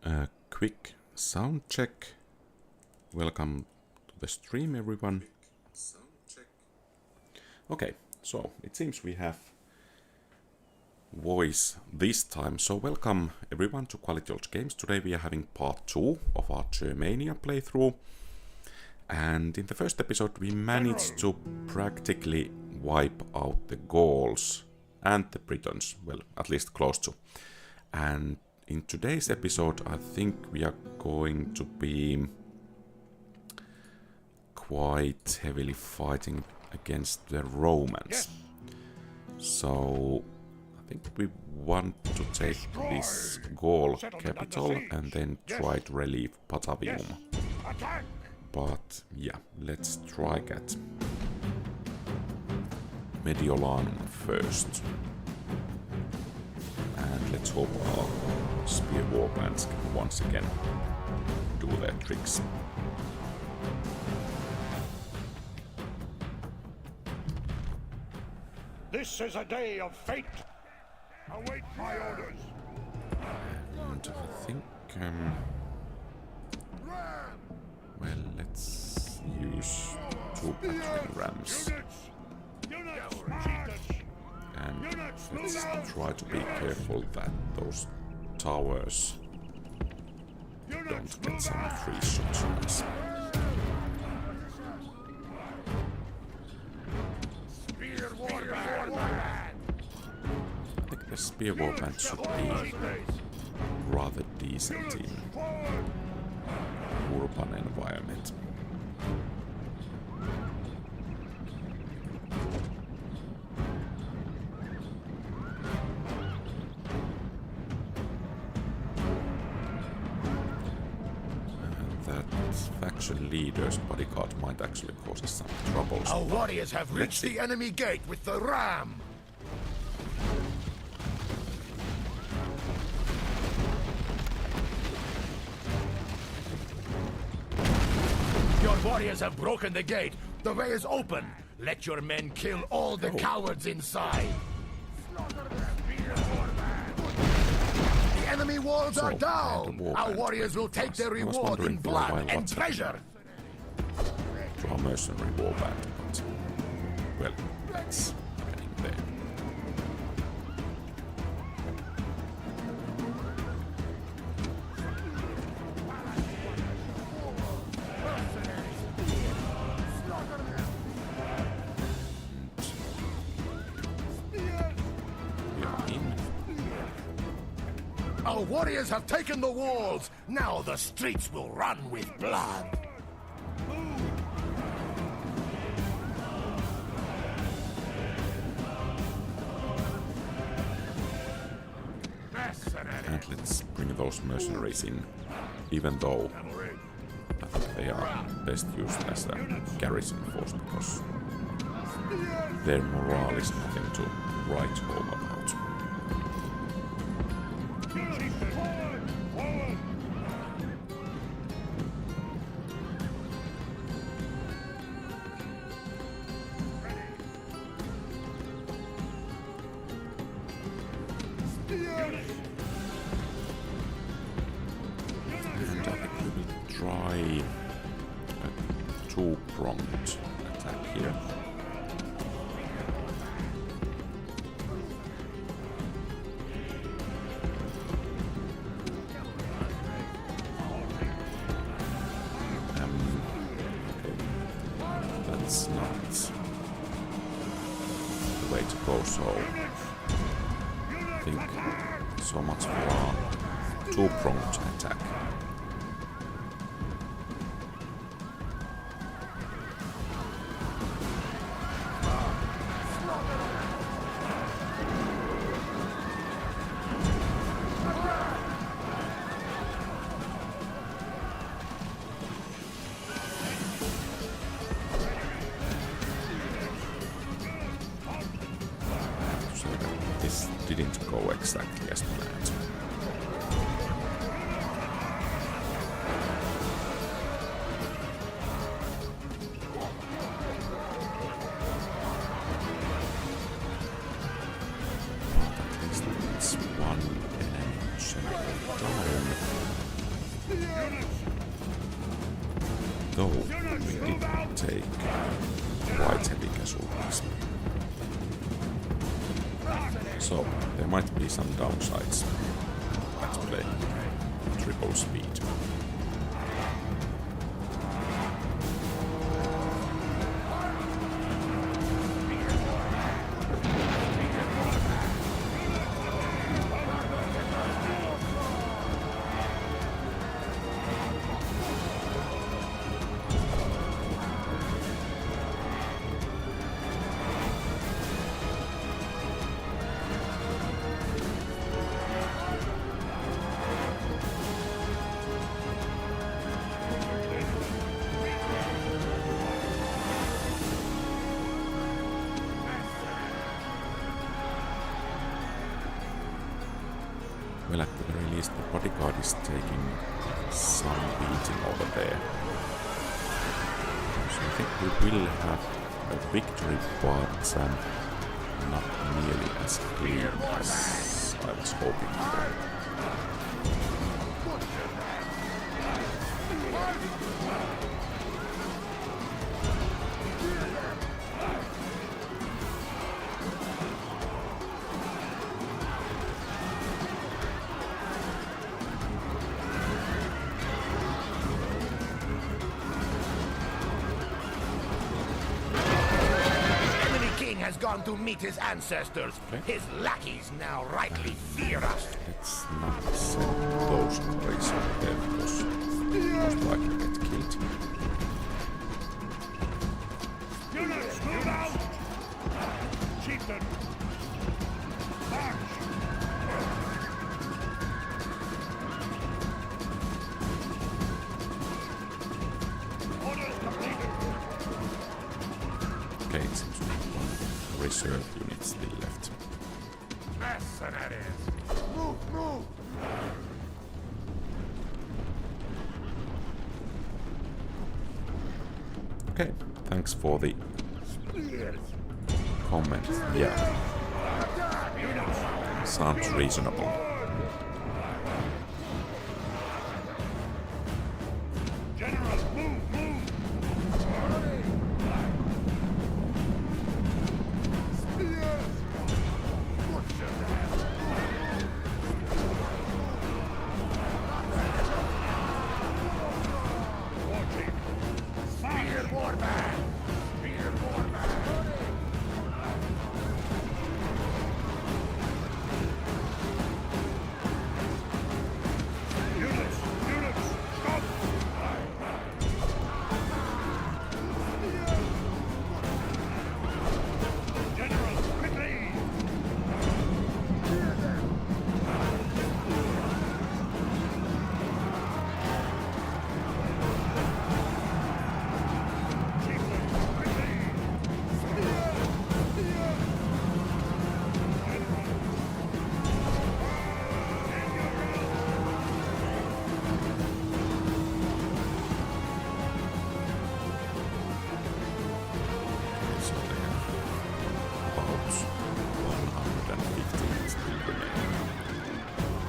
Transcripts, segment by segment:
A quick sound check. Welcome to the stream, everyone. Okay, so it seems we have voice this time. So welcome everyone to QualityOldGames. Today we are having part 2 of our Germania playthrough. And in the first episode we managed to practically wipe out the Gauls and the Britons. Well, at least close to. And in today's episode I think we are going to be quite heavily fighting against the Romans. So I think we want to take this Gaul capital and then try to relieve Patavium. But yeah, let's try at Mediolanum first. And let's hope our spear warbands can once again do their tricks. This is a day of fate. Await my orders. And I think, well, let's use 2 battering rams. And let's try to be careful that those towers don't get some free shots on us. I think the spear warband should be rather decent in urban environment. Faction leader's bodyguard might actually cause us some troubles. Our warriors have reached the enemy gate with the ram. Your warriors have broken the gate. The way is open. Let your men kill all the cowards inside. Enemy walls are down! Our warriors will take their reward in blood and treasure! Draw mercenary warband, but well, that's getting there. Our warriors have taken the walls! Now the streets will run with blood! And let's bring those mercenaries in, even though I think they are best used as a garrison force, because their morale is nothing to write home about. And I think we will try a 2-pronged attack here. That's not the way to go, so I think so much for our 2-pronged attack. So that this didn't go exactly as planned. One enemy down. Though we did take quite heavy casualties. So there might be some downsides. Let's play triple speed. Well, at the very least, the bodyguard is taking some beating over there. So I think we will have a victory, but not nearly as clean as I was hoping for. Has gone to meet his ancestors. Okay. His lackeys now rightly fear us. Let's not send those guys over there because most likely get killed. Units, move out! Chieftain! March! Orders completed! Okay, it seems we have one reserve unit still left. Mercenaries! Move, move! Okay, thanks for the comment. Yeah, sounds reasonable. General, move, move! So they have about 150 still remaining.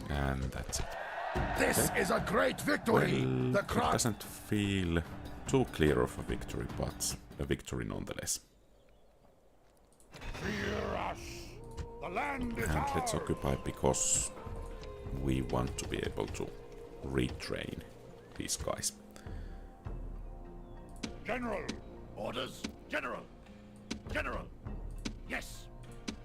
And that's it. This is a great victory! Well, The it crown. doesn't feel too clear of a victory, but a victory nonetheless. Fear us! The land is And ours! let's occupy because we want to be able to retrain these guys. General! Orders! General! General! Yes!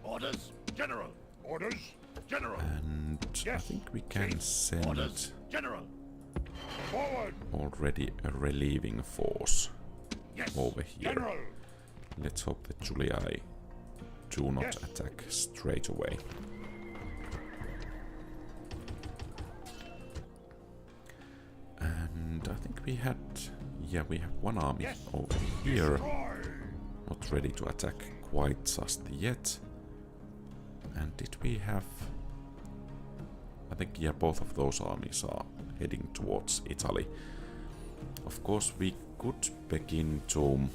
Orders! General! Orders! General! And I Yes. think we can Chief. send Orders! General! Forward! already a relieving force Yes! over here. General! Let's hope that Julii do not Yes. attack straight away. And I think we had... Yeah, we have one army Yes. over here. Destroy! not ready to attack quite just yet. And did we have... I think, yeah, both of those armies are heading towards Italy. Of course, we could begin to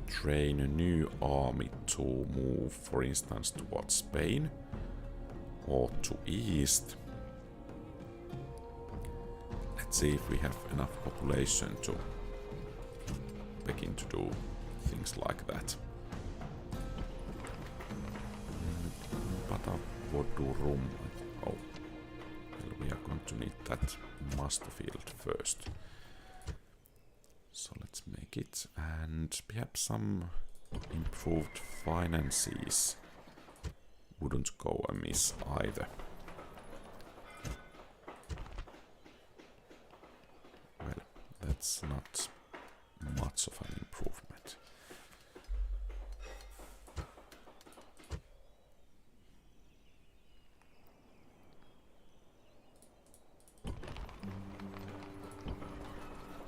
train a new army to move, for instance, towards Spain or to east. Let's see if we have enough population to begin to do things like that. Room. Oh, well, we are going to need that master field first. So let's make it, and perhaps some improved finances wouldn't go amiss either. Well, that's not much of an improvement.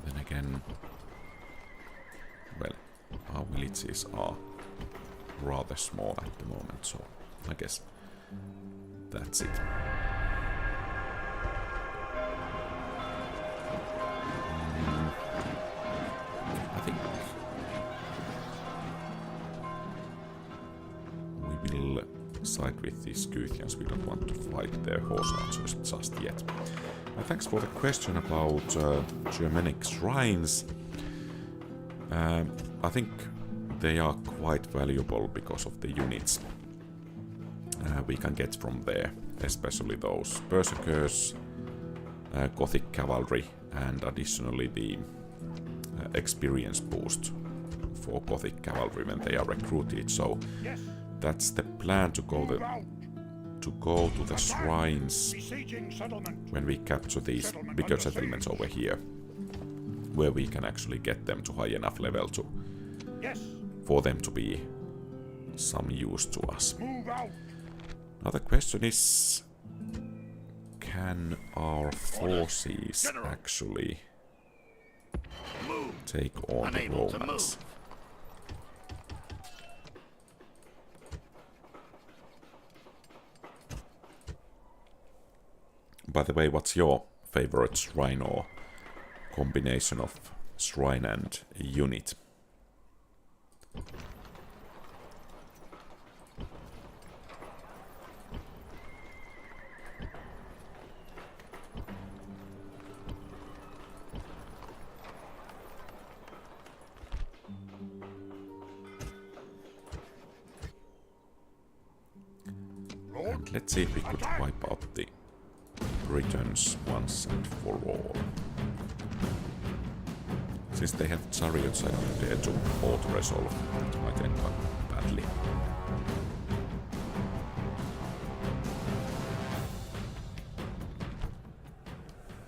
Then again, well, our villages are rather small at the moment, so I guess that's it. I think we will side with these Scythians. We don't want to fight their horse archers just yet. Thanks for the question about Germanic shrines. I think they are quite valuable because of the units we can get from there, especially those berserkers, Gothic cavalry, and additionally the experience boost for Gothic cavalry when they are recruited. So that's the plan, to go to the shrines when we capture these bigger settlements over here, where we can actually get them to high enough level to for them to be some use to us. Now the question is, can our forces actually take on the Romans? By the way, what's your favorite shrine or combination of shrine and unit? And let's see if we could wipe out the Britons once and for all. Since they have chariots, I don't dare to auto-resolve. That might end up badly.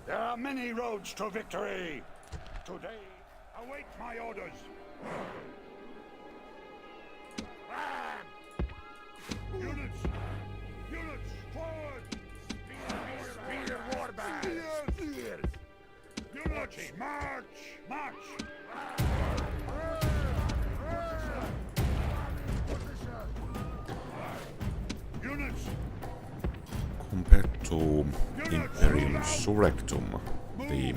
There are many roads to victory. Today, await my orders. Units! Units! Forward! Spear warband! Spears! Units! March! March! Units! Compared to Imperium Surrectum, the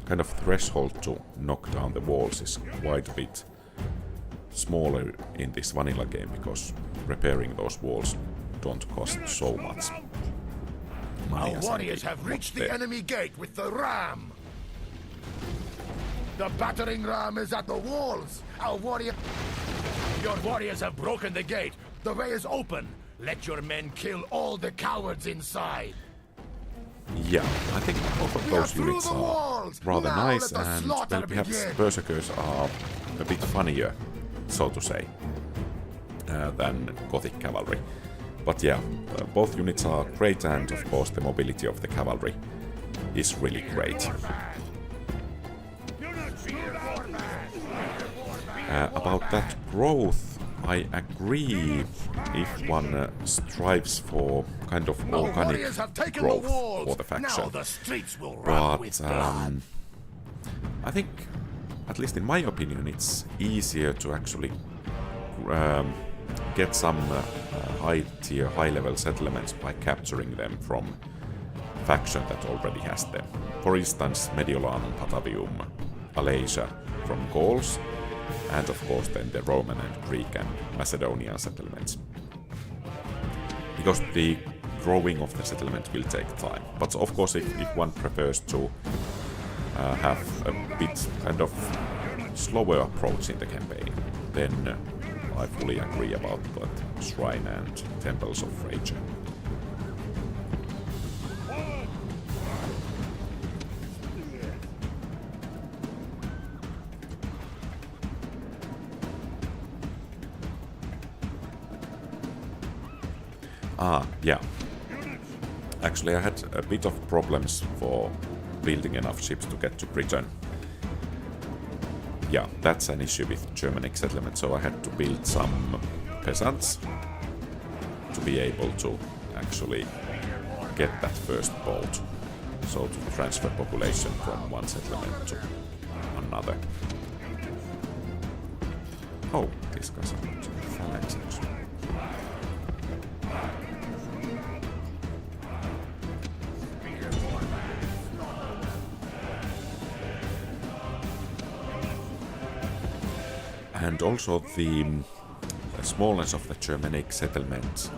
kind of threshold to knock down the walls is quite a bit smaller in this vanilla game, because repairing those walls don't cost so much money. Our warriors have reached the enemy gate with the ram. The battering ram is at the walls. Our warrior... Your warriors have broken the gate. The way is open. Let your men kill all the cowards inside. Yeah, I think both of those units are rather nice, and well, perhaps berserkers are a bit funnier, so to say, than Gothic cavalry. But yeah, both units are great, and of course the mobility of the cavalry is really great. About that growth, I agree if one strives for kind of organic growth for the faction. But I think, at least in my opinion, it's easier to actually get some high-tier, high-level settlements by capturing them from faction that already has them. For instance, Mediolanum, Patavium, Alasia from Gauls, and of course then the Roman and Greek and Macedonian settlements. Because the growing of the settlement will take time. But of course if one prefers to have a bit kind of slower approach in the campaign, then I fully agree about that shrine and temples of Rage. Yeah. Actually, I had a bit of problems for building enough ships to get to Britain. Yeah, that's an issue with Germanic settlement, so I had to build some peasants to be able to actually get that first boat. So to transfer population from one settlement to another. Oh, this guy's a phalanx. And also the smallness of the Germanic settlement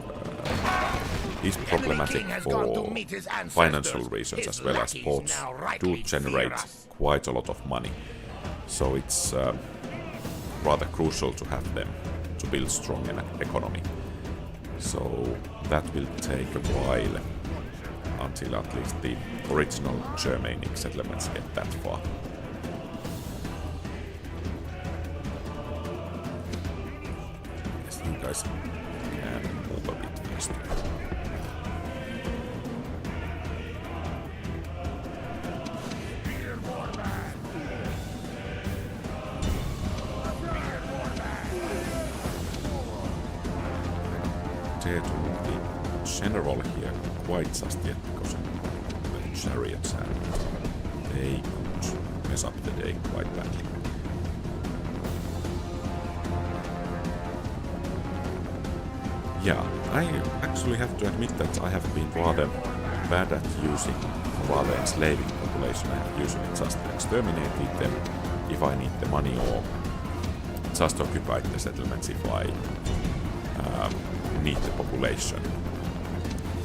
is problematic for financial reasons, as well as ports do generate quite a lot of money. So it's rather crucial to have them to build strong economy. So that will take a while until at least the original Germanic settlements get that far. You guys can move a bit faster. Dare to move the general here quite just yet because of the chariots, and they could mess up the day quite badly. Yeah, I actually have to admit that I have been rather bad at using, rather enslaving population. I have usually just exterminated them if I need the money, or just occupied the settlements if I need the population.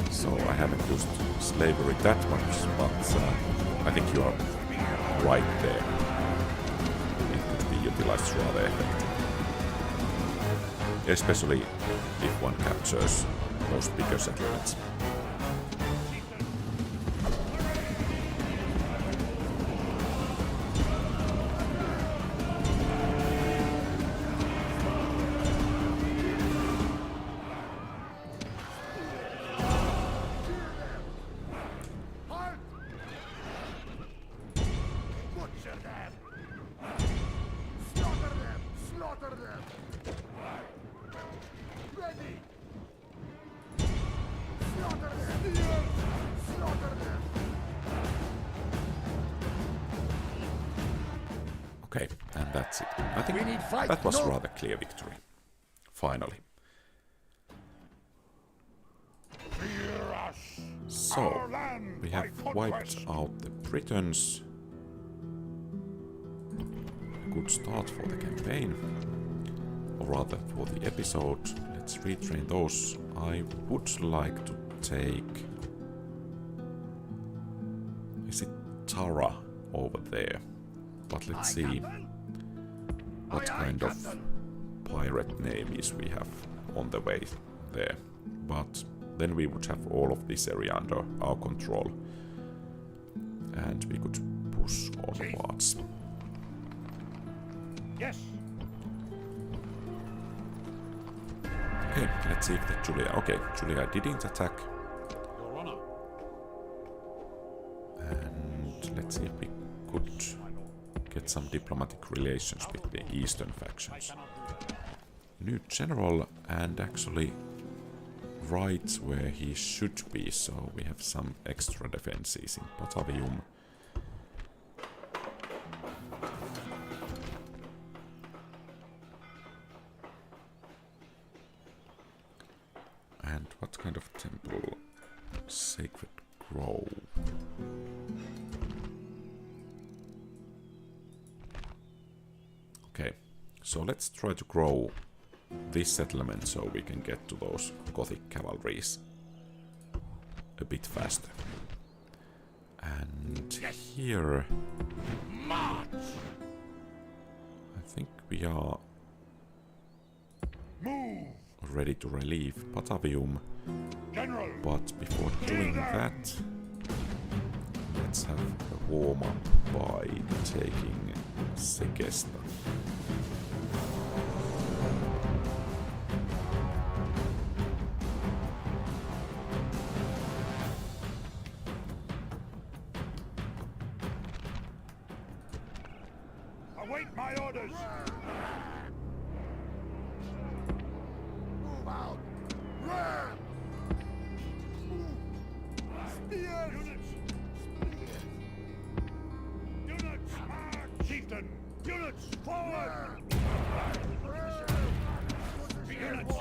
So I haven't used slavery that much, but I think you are right there. It could be utilized rather effectively. Especially if one captures those bigger settlements. Okay, and that's it. I think that was rather clear victory. Finally. So, we have wiped out the Britons. A good start for the campaign. Or rather, for the episode. Let's retrain those. I would like to take... Is it Tara over there? But let's see what kind of pirate navies we have on the way there. But then we would have all of this area under our control. And we could push onwards. Yes. Okay, let's see if the Julia... Okay, Julia didn't attack. Your Honor. And let's see if we could get some diplomatic relations with the eastern factions. New general, and actually right where he should be, so we have some extra defenses in Patavium. And what kind of temple? Sacred Grove. Okay, so let's try to grow this settlement so we can get to those Gothic cavalries a bit faster. And here March! I think we are ready to relieve Batavium. General! But before doing that, let's have a warm-up by taking Segesta. Await my orders! Move out! Run! Units! Units! March! Chieftain! Units! Forward! Units!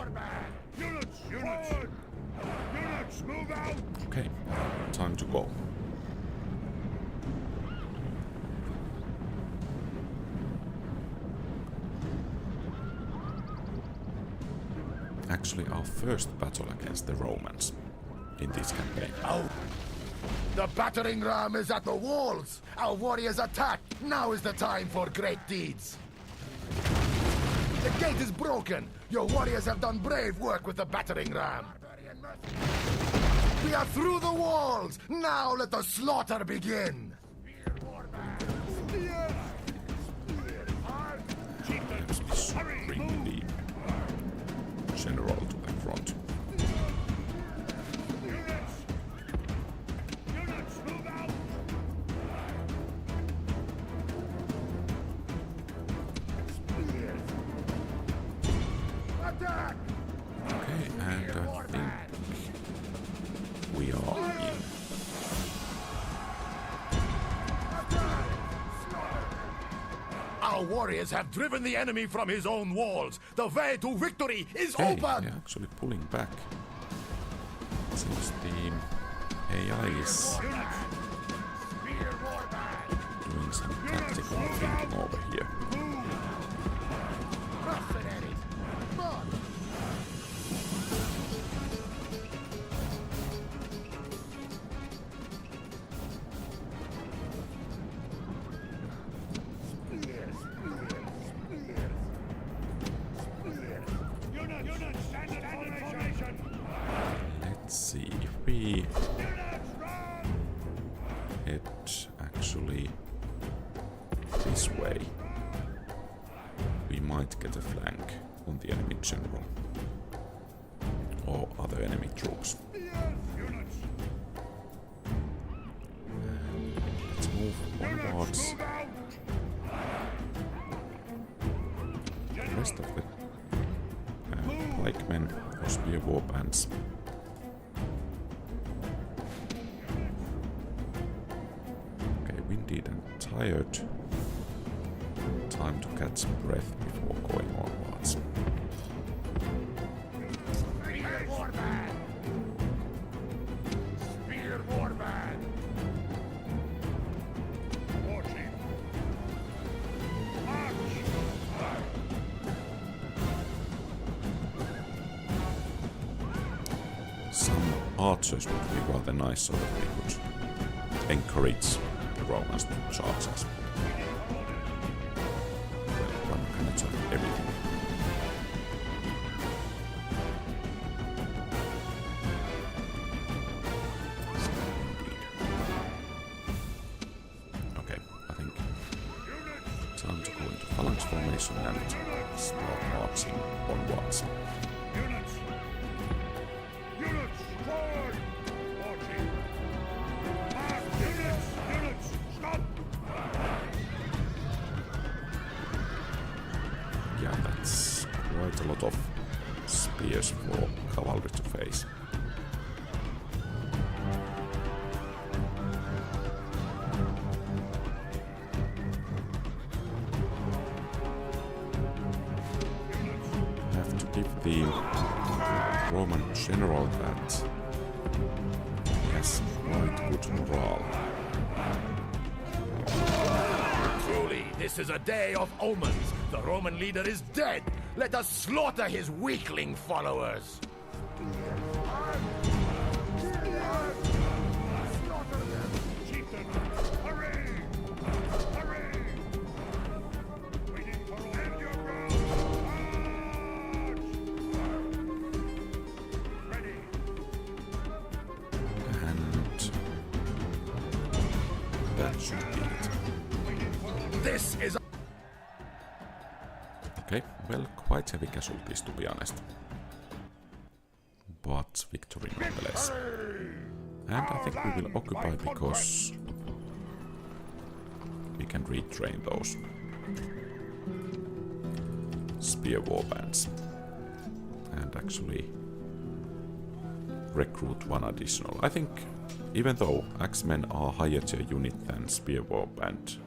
Units! Forward! Units! Move out! Okay, time to go. Actually, our first battle against the Romans in this campaign. Oh! The battering ram is at the walls! Our warriors attack! Now is the time for great deeds! The gate is broken! Your warriors have done brave work with the battering ram! We are through the walls! Now let the slaughter begin! Let's bring the general to the front. Units! Units! Move out! Attack! Okay, and I think we are in. Our warriors have driven the enemy from his own walls! The way to victory is Hey, open! they're actually pulling back. Since the AI is doing some tactical thinking over here. Mercenaries! March! Units! Standard formation! Let's see if we Units! Run! head actually this way. We might get a flank on the enemy general or other enemy troops. Units! Let's move onwards. Move out! The rest of the pikemen or spear warbands. Okay, winded and tired. Time to catch breath before going onwards. Spear warband! Spear warband! War chief! March! Some archers would be rather nice so that we could encourage the Romans to charge us. Well, one can attack everything. Okay, I think time to go into phalanx formation and start marching onwards. Units! Units! Forward! War chief! March! Units! Units! Stop! Yeah, that's quite a lot of spears for cavalry to face. Have to give the Roman general that he has quite good morale. Truly, this is a day of omens. The Roman leader is dead. Let us slaughter his weakling followers. Chieftain, hurry! Hurry! Waiting for stand your ground! March! Ready! And that should be it. This is Okay, well, quite heavy casualties to be honest. But victory nonetheless. And I think we will occupy because we can retrain those spear warbands. And actually recruit one additional. I think even though Axemen are higher tier unit than spear warband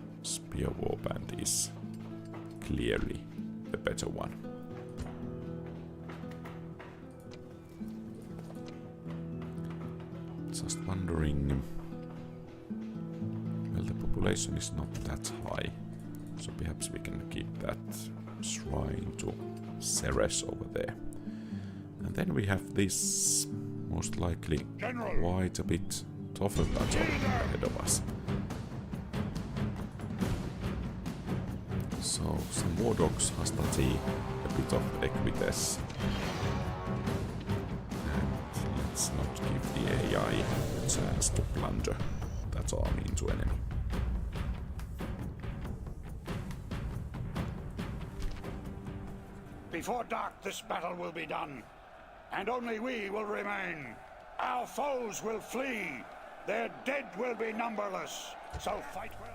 is clearly the better one. Just wondering. Well, the population is not that high, so perhaps we can keep that shrine to Ceres over there. And then we have this most likely quite a bit tougher battle ahead of us. So some war dogs, hastati, a bit of equites. And let's not give the AI a chance to plunder that army into enemy. Before dark, this battle will be done, and only we will remain. Our foes will flee. Their dead will be numberless. So fight well.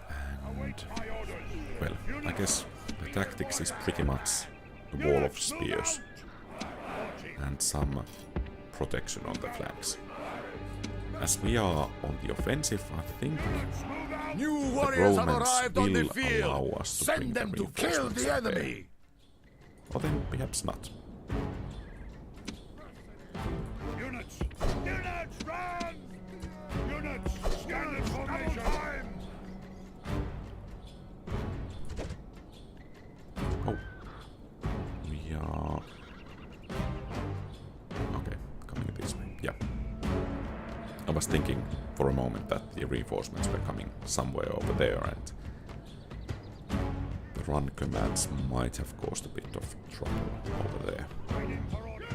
Await my orders. Well, I guess the tactics is pretty much a wall of spears and some protection on the flanks. As we are on the offensive, I think new the warriors have Romans arrived on the will allow field. us to bring Send them the to kill reinforcements the up there. enemy. Or then perhaps not. Units! Units, run! Units, stand in formation! Oh. We are... Okay, coming this way. Yeah. I was thinking for a moment that the reinforcements were coming somewhere over there and the run commands might have caused a bit of trouble over there. Waiting for orders.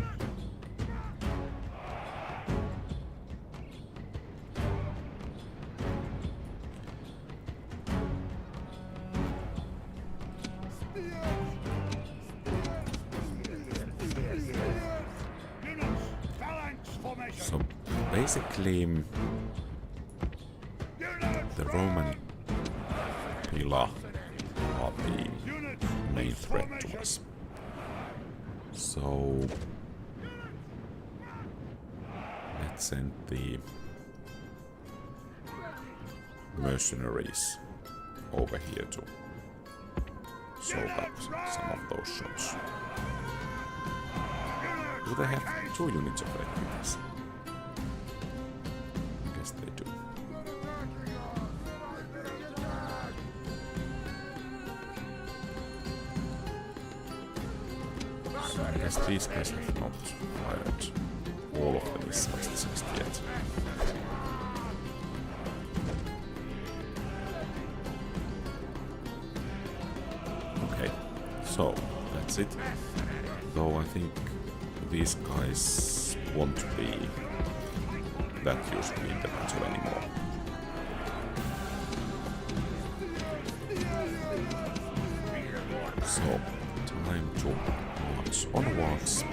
Units, phalanx formation! So basically the Roman pillar are the Units, main threat to us. So let's send the mercenaries over here to soak up some of those shots. Do they have 2 units of equipment? I guess they do. So I guess these guys have not fired all of the missiles just yet. Okay, so that's it. Though I think these guys won't be that useful in the battle anymore. So, time to march onwards.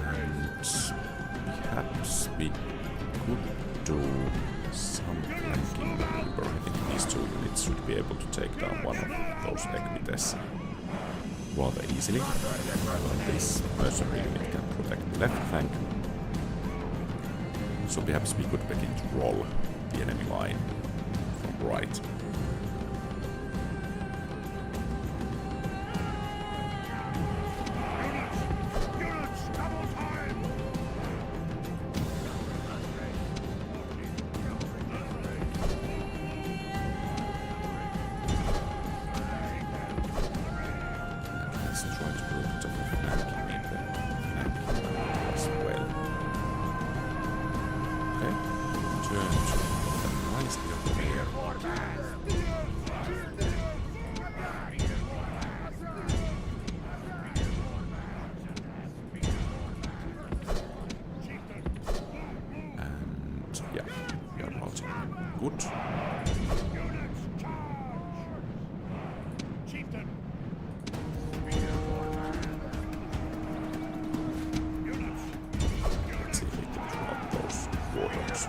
And perhaps we could do some flanking maneuver. I think these 2 units should be able to take down one of those equites rather easily. While this mercenary unit can protect the left flank. So perhaps we could begin to roll the enemy line from right. let's try to do a bit of flanking in the flanking as well. Okay, turn to the nicely up there. And yeah, we are marching. Good. Let's see if we can drop those warlords.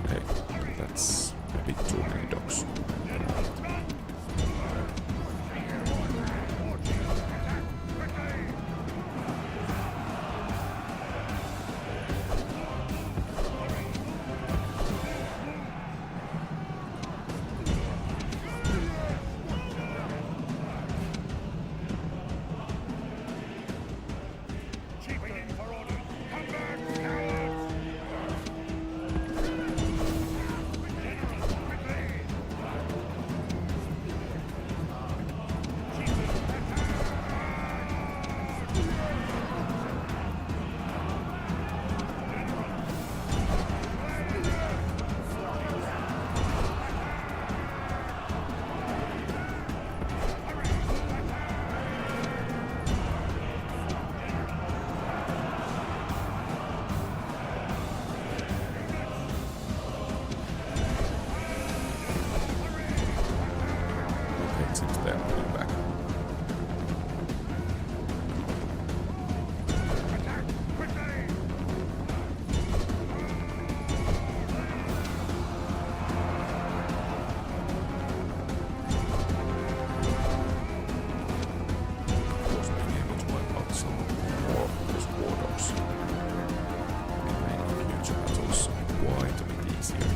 Okay, that's a bit too many dogs. Okay, it seems they're pulling back. Of course, being able to wipe out some more of those war dogs will make future battles quite a bit easier.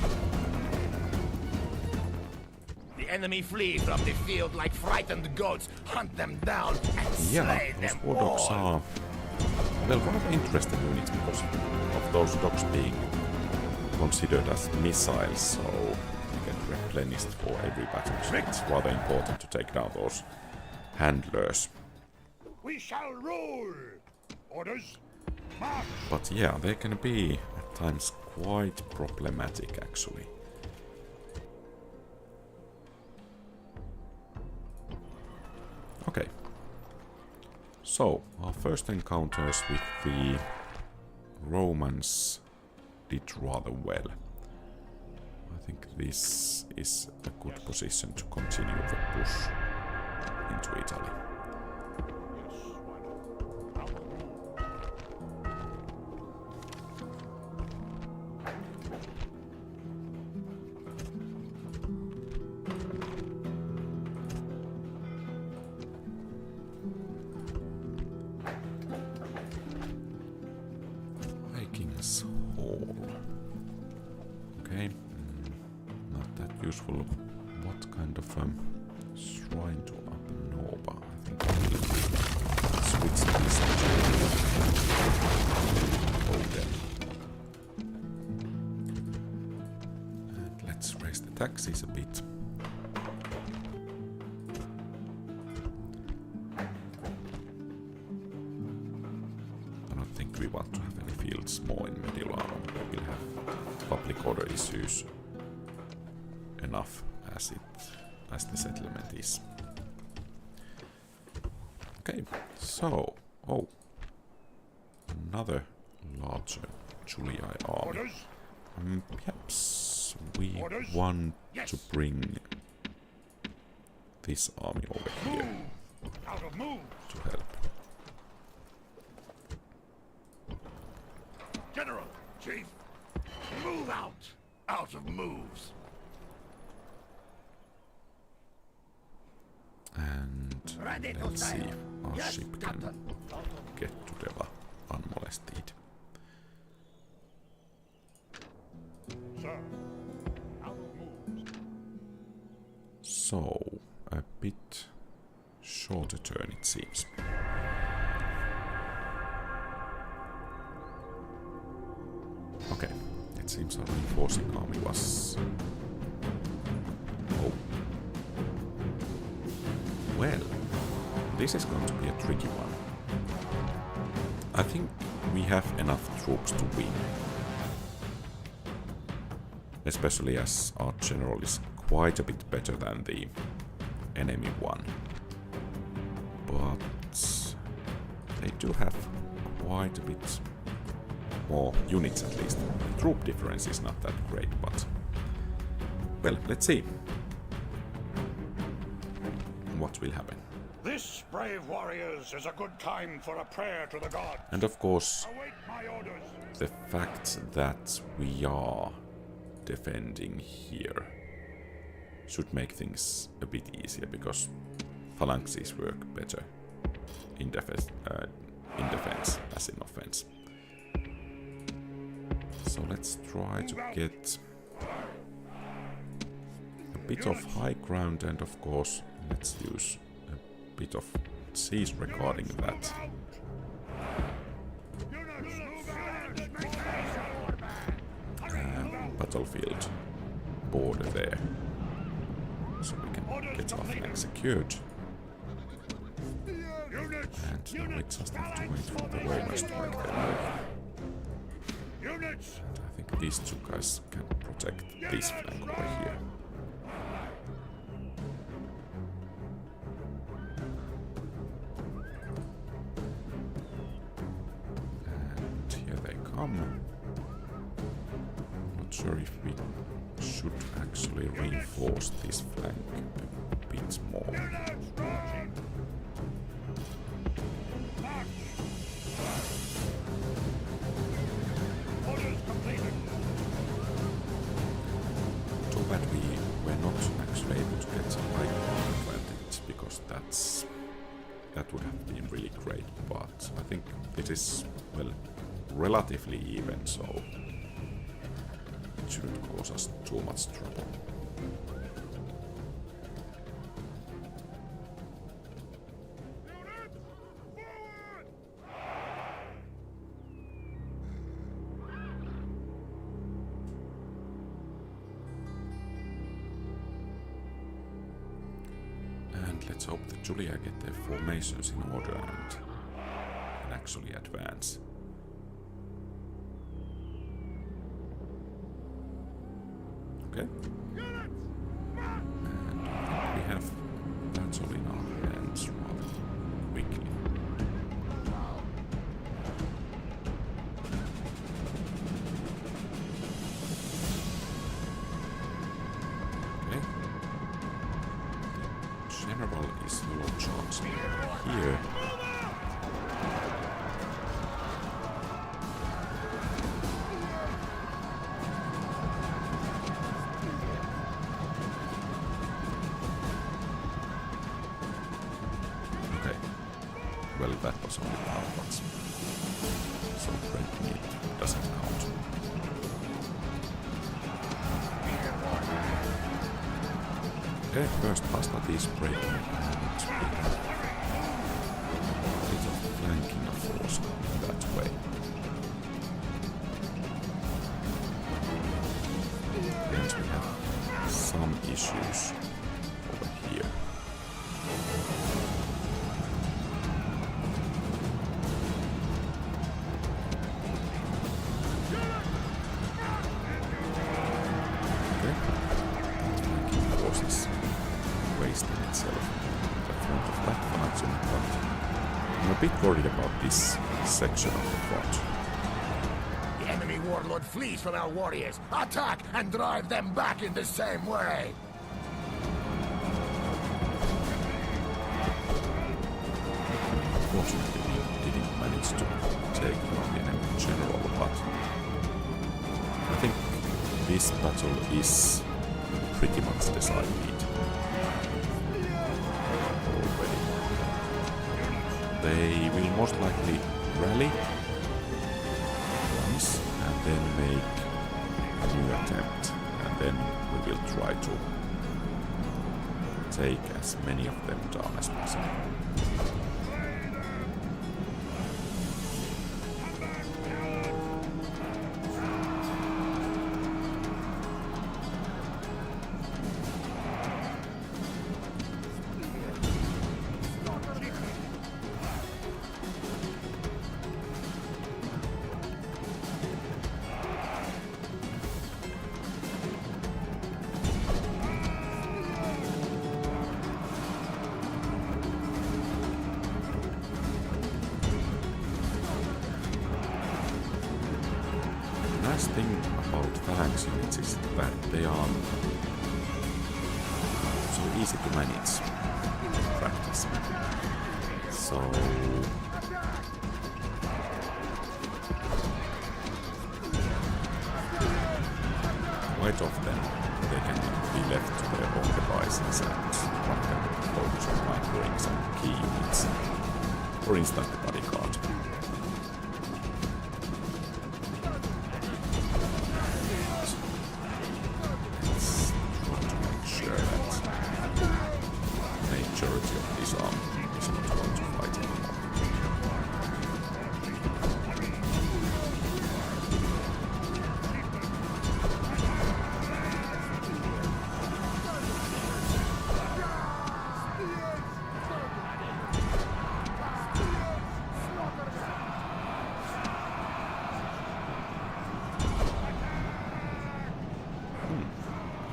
The enemy flee from the field like frightened goats. Hunt them down and Yeah, slay those them war dogs all. are, well, one of the interesting units because of those dogs being considered as missiles, so they get replenished for every battle. So it's rather important to take down those handlers. We shall rule. Orders. March. But yeah, they can be at times quite problematic actually. Okay. So, our first encounters with the Romans did rather well. I think this is a good position to continue the push into Italy. Vikings Hall. Okay, not that useful. What kind of shrine to Abnorba? I think I'll switch this to Odin. And let's raise the taxes a bit. I don't think we want to have any fields more in Mediolanum. We will have public order issues enough as the settlement is. Okay, so another larger Julii army. Orders. Perhaps we Orders? want Yes. to bring this army over here Out of move. to help. General, Chief, move out. Out of moves. And Ready to let's see sail. if our Yes, ship can Captain. get to the Anmola. So, a bit shorter turn it seems. Okay, it seems our reinforcing army was... Oh. Well, this is going to be a tricky one. I think we have enough troops to win. Especially as our general is quite a bit better than the enemy one. But they do have quite a bit more units at least. The troop difference is not that great, but... Well, let's see what will happen. This, brave warriors, is a good time for a prayer to the gods. And of course, Await my orders. the fact that we are defending here should make things a bit easier, because phalanxes work better in defense as in offense. So let's try to get a bit of high ground, and of course let's use a bit of siege regarding that. Battlefield border there, so we can get our flank secured. And now we just have to wait for the Romans to make their move. And I think these two guys can protect this flank over here. And here they come. Not sure if we should actually reinforce this flank a bit more. Too bad we were not actually able to get some high ground advantage, because that would have been really great, but I think it is, well, relatively even, so it shouldn't cause us too much trouble. And let's hope that Julia get their formations in order and actually advance. Okay. And I think we have battle in our hands rather quickly. Okay. The general is not charged here. Well, that was only one, but so breaking it doesn't count. Okay, first pasta is breaking, and we have a bit of flanking force that way. And we have some issues over here. I'm a bit worried about this section of the front. The enemy warlord flees from our warriors. Attack and drive them back in the same way. Unfortunately, we didn't manage to take down the enemy general, but I think this battle is pretty much decided. They will most likely rally once and then make a new attempt, and then we will try to take as many of them down as possible. The nice thing about phalanx units is that they are so easy to manage in practice. So quite often they can be left to their own devices and one can focus on microing some key units. For instance, the bodyguard. Majority of this army is not going to fight anymore.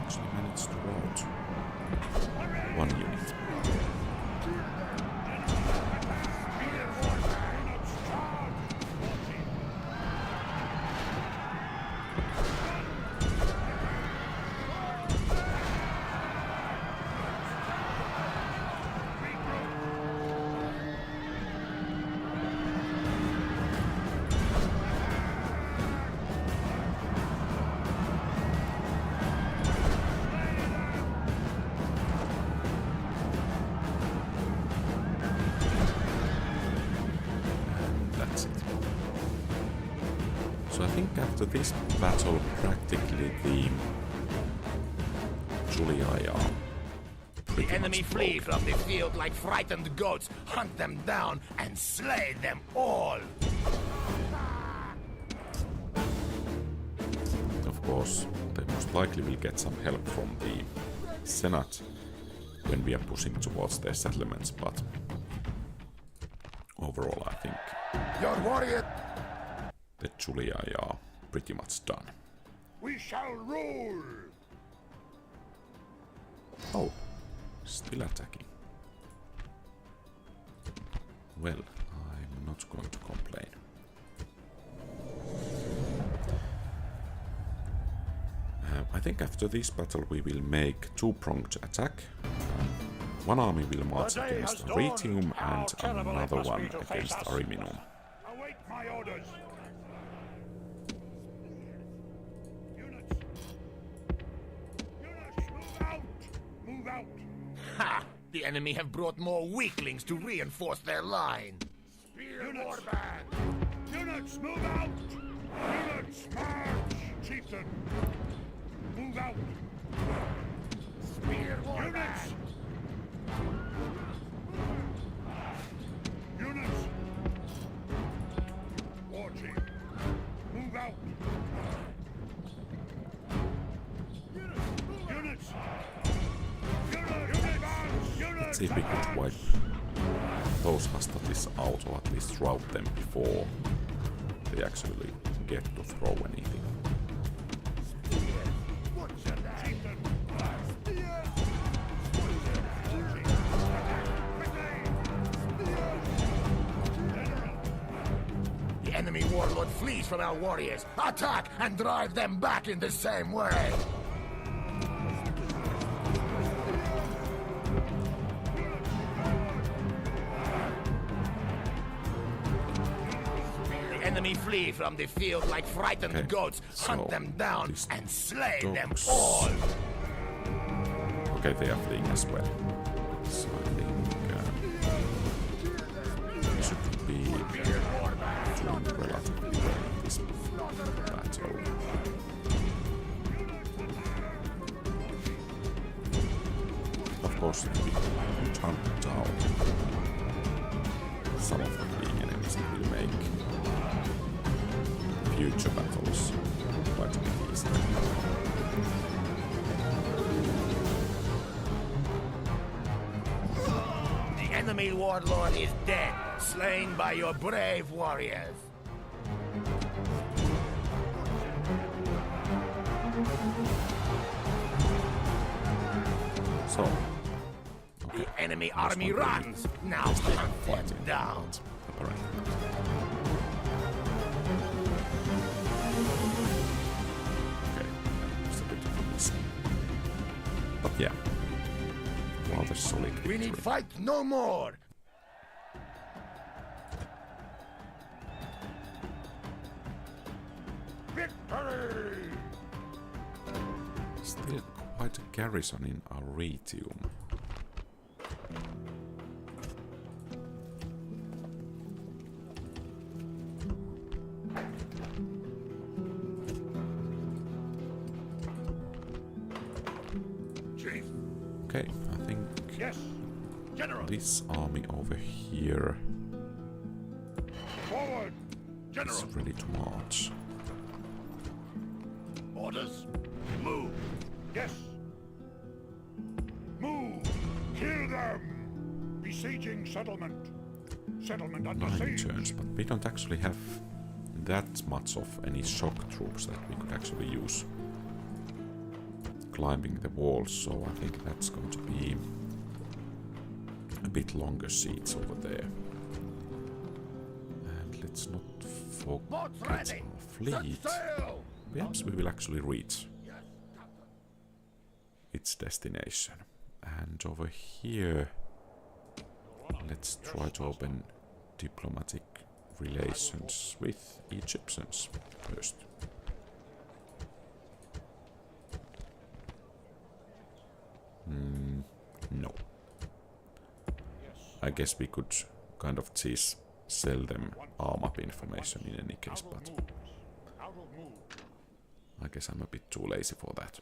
Actually managed to rout one unit. So I think after this battle, practically the Julii are pretty The enemy much flee broken. from the field like frightened goats. Hunt them down and slay them all. Of course, they most likely will get some help from the Senate when we are pushing towards their settlements, but overall I think Your warrior. the Julii are pretty much done. We shall rule! Oh, still attacking. Well, I'm not going to complain. I think after this battle we will make two-pronged attack. One army will march The day against has dawned. Arretium How and terrible it another must one be to face against us. Ariminum. Await my orders. Units! Units, move out! Move out! Ha! The enemy have brought more weaklings to reinforce their line. Units! Units, move out! Units, march! Chieftain! Move out! Units! Units! War chief! Move out! Units! Let's see if we could wipe those hostages out, or at least rout them before they actually get to throw anything. The enemy warlord flees from our warriors. Attack and drive them back in the same way. The enemy flee from the field like frightened Okay, goats. Hunt so them down these and slay them dogs- all. Okay, they are fleeing as well. So I think we should be doing relatively well in this battle. Of course, if we jump down some of the being enemies, it will make future battles quite a bit easier. The enemy warlord is dead, slain by your brave warriors. So, okay. The enemy army runs. Now hunt them down. Apparently not. Okay, just a bit of a miss. But yeah, rather solid victory. We need fight no more. Victory! Still quite a garrison in Arretium. Chief. Okay, I think Yes. General. this army over here Forward. is General. ready to march. Orders. Move. Yes. Move. Kill them. Besieging settlement. Settlement under 9 siege. turns, but we don't actually have that much of any shock troops that we could actually use climbing the walls, so I think that's going to be a bit longer siege over there. And let's not Boats forget ready. our fleet. Set sail. Perhaps we will actually reach its destination. And over here, let's try to open diplomatic relations with Egyptians first. No. I guess we could kind of sell them arm-up information in any case, but Out of move. I guess I'm a bit too lazy for that.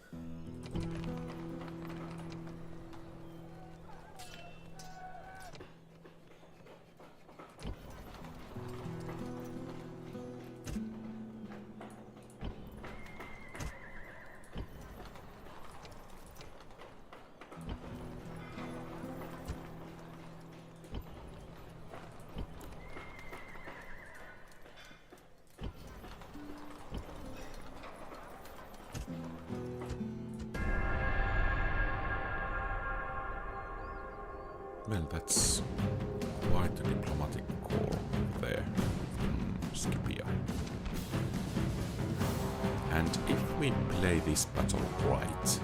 Well, that's quite a diplomatic corps there from Scipia. And if we play this battle right,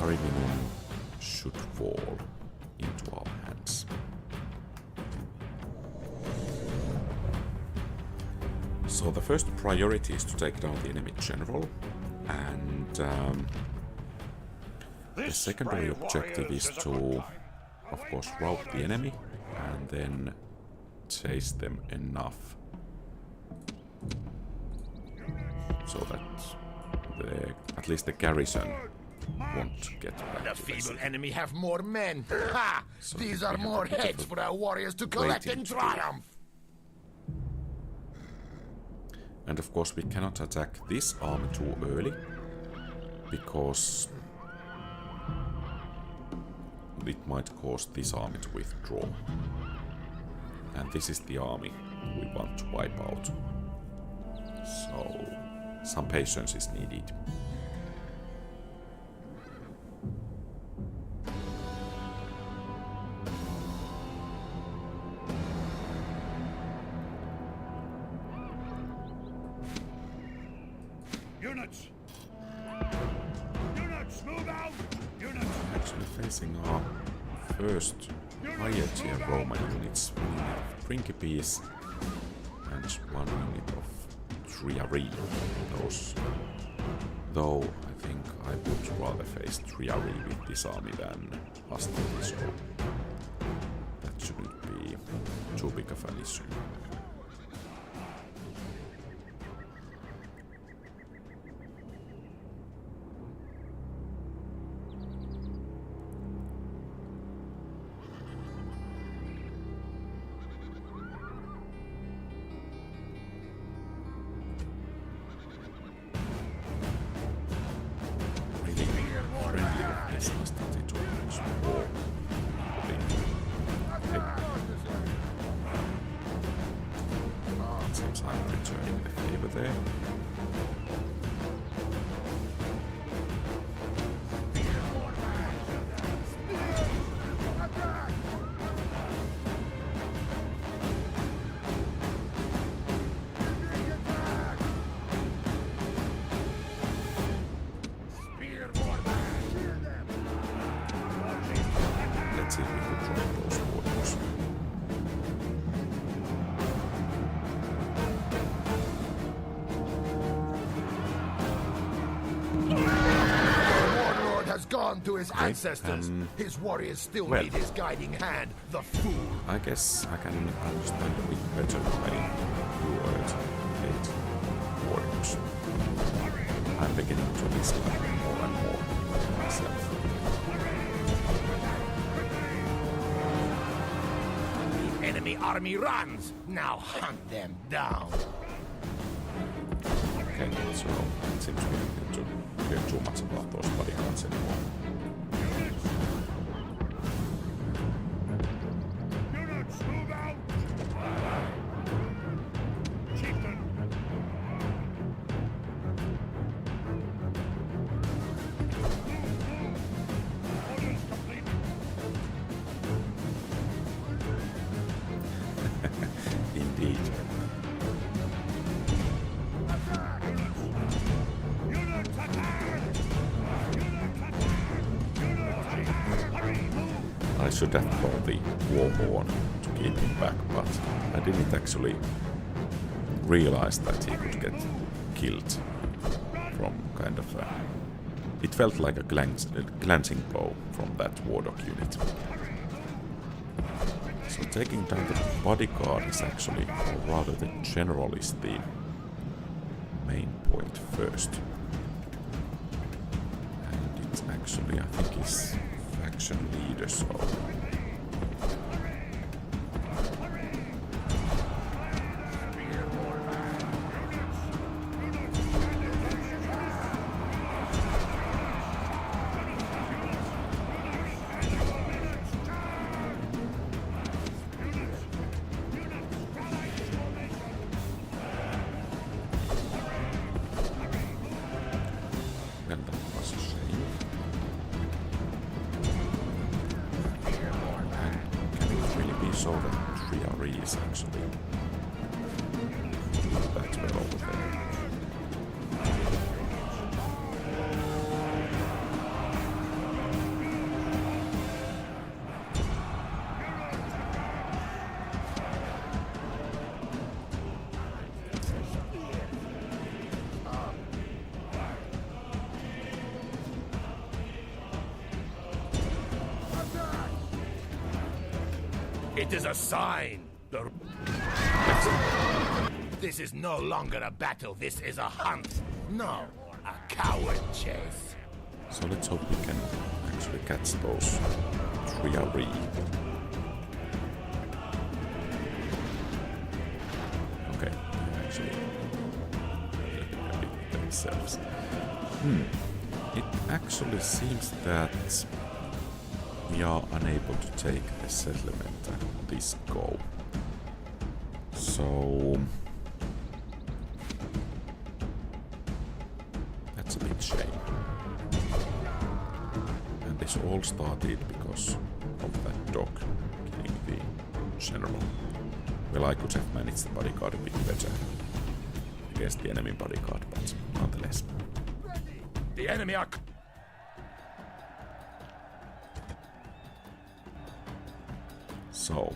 Ariminum should fall into our hands. So the first priority is to take down the enemy general, and the secondary objective is to, of course, rout the enemy and then chase them enough so that at least the garrison won't get back The to the feeble city. enemy have more men. Ha! So These we are have more a bit of heads a for our warriors to collect waiting in to do. triumph. And of course we cannot attack this army too early, because it might cause this army to withdraw. And this is the army we want to wipe out. So some patience is needed. Units! Units, move out! Units! Actually facing our first higher tier Roman units, 1 unit of Principes and 1 unit of Triarii. Those, though I think I would rather face Triarii with this army than Hastati, so that shouldn't be too big of an issue. seems I'm returning the favor there. Let's see if we can join those warriors. Warlord has gone to his ancestors. His warriors still need his guiding hand, the fool. I guess I can understand a bit better when you were 8 warriors. I'm beginning to dislike more and more myself. The enemy army runs. Now hunt them down. Okay, so it seems we don't need to hear too much about those bodyguards anymore. Units, move out! Chieftain! Orders complete. Indeed. Units attack! Units attack! Units attack! Hurry, move! I should have called the war horn to keep him back, but I didn't actually realize that he could get killed from kind of a... It felt like a glancing blow from that wardog unit. So taking down the bodyguard is actually, or rather the general is the main point first. And it's actually, I think he's faction leader, so... Well, that was a shame. And can it really be so that 3RE is actually that well over there? It is a sign. This is no longer a battle. This is a hunt. No, a coward chase. So let's hope we can actually catch those 3RE. Okay, they actually looking a bit themselves. It actually seems that we are unable to take the settlement at this go. So that's a bit shame. And this all started because of that dog killing the general. Well, I could have managed the bodyguard a bit better against the enemy bodyguard, but nonetheless. The enemy are... So,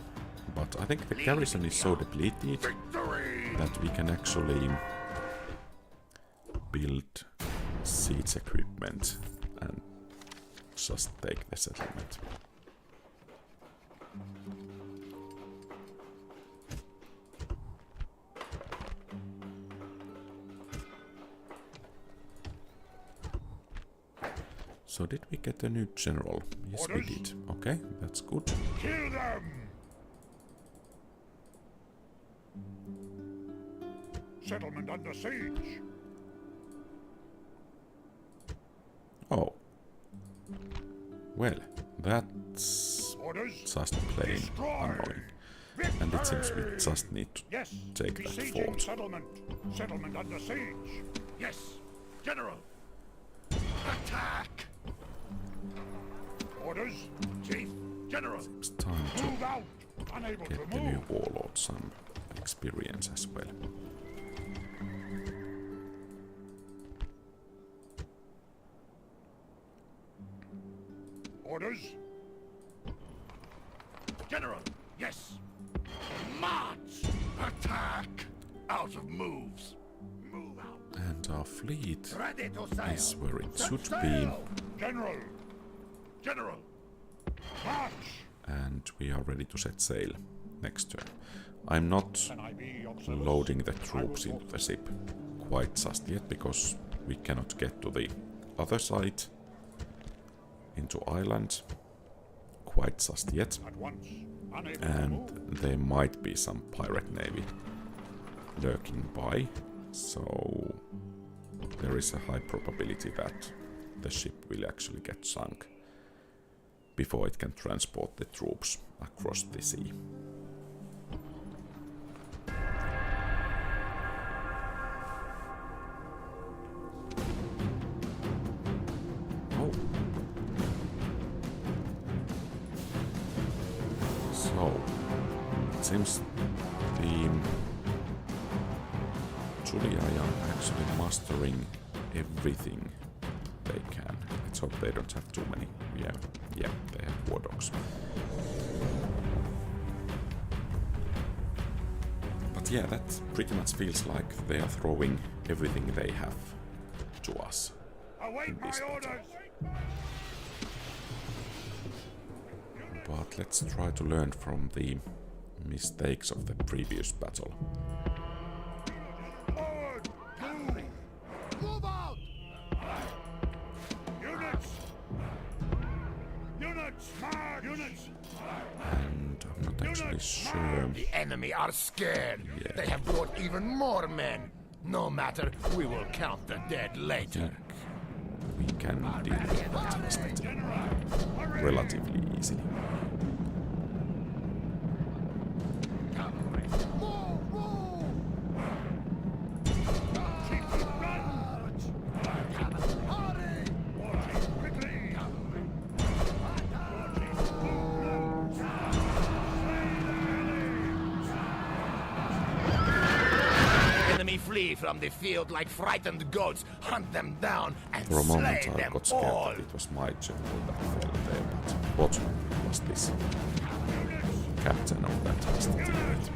but I think the garrison is so depleted that we can actually build siege equipment and just take the settlement. So did we get a new general? Yes, we did. Okay, that's good. Kill them! Settlement under siege. Oh. Well, that's Orders. just plain Destroy. annoying. And it seems we just need to Yes, take that besieging fort. settlement. Settlement under siege. Yes, General. Attack! Orders. Chief, General. It's time to Move out. Unable get to the new move. warlord some experience as well. Orders. General, yes. March! Attack! Out of moves. Move out. And our fleet Ready to sail. is where it Set should be. sail. General. General. March. And we are ready to set sail next turn. I'm not Can I be observers? loading the troops into the ship quite just yet because we cannot get to the other side into island quite just yet, At once. Unable to and move. there might be some pirate navy lurking by, so there is a high probability that the ship will actually get sunk before it can transport the troops across the sea. Oh. So, it seems the Julia are actually mastering everything they can. Let's hope they don't have too many. Yeah, they have war dogs. But yeah, that pretty much feels like they are throwing everything they have to us. Await my this orders. But let's try to learn from the mistakes of the previous battle. Forward. Move. Move out! Units. Units. March. Units. And I'm not actually sure. The enemy are scared. Yeah. They have brought even more men. No matter, we will count the dead later. We can deal with that mistake relatively easily. Cavalry. Move, move! Hurry! Quickly. Enemy flee from the field like frightened goats. Hunt them down and For a moment slay I them got scared all. that it was my general that fell there, but what was this captain of that hasty unit?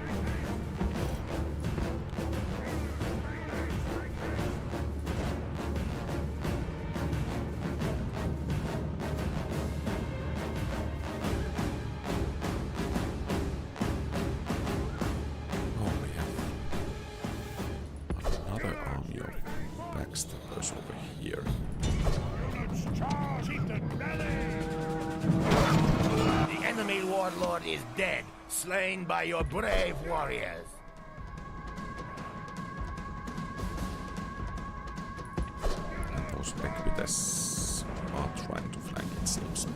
Oh, we have another army of backstabbers over here. Units. Charge. Chieftain. Rally. The enemy warlord is dead, slain by your brave warriors. And those Equites are trying to flank, it seems.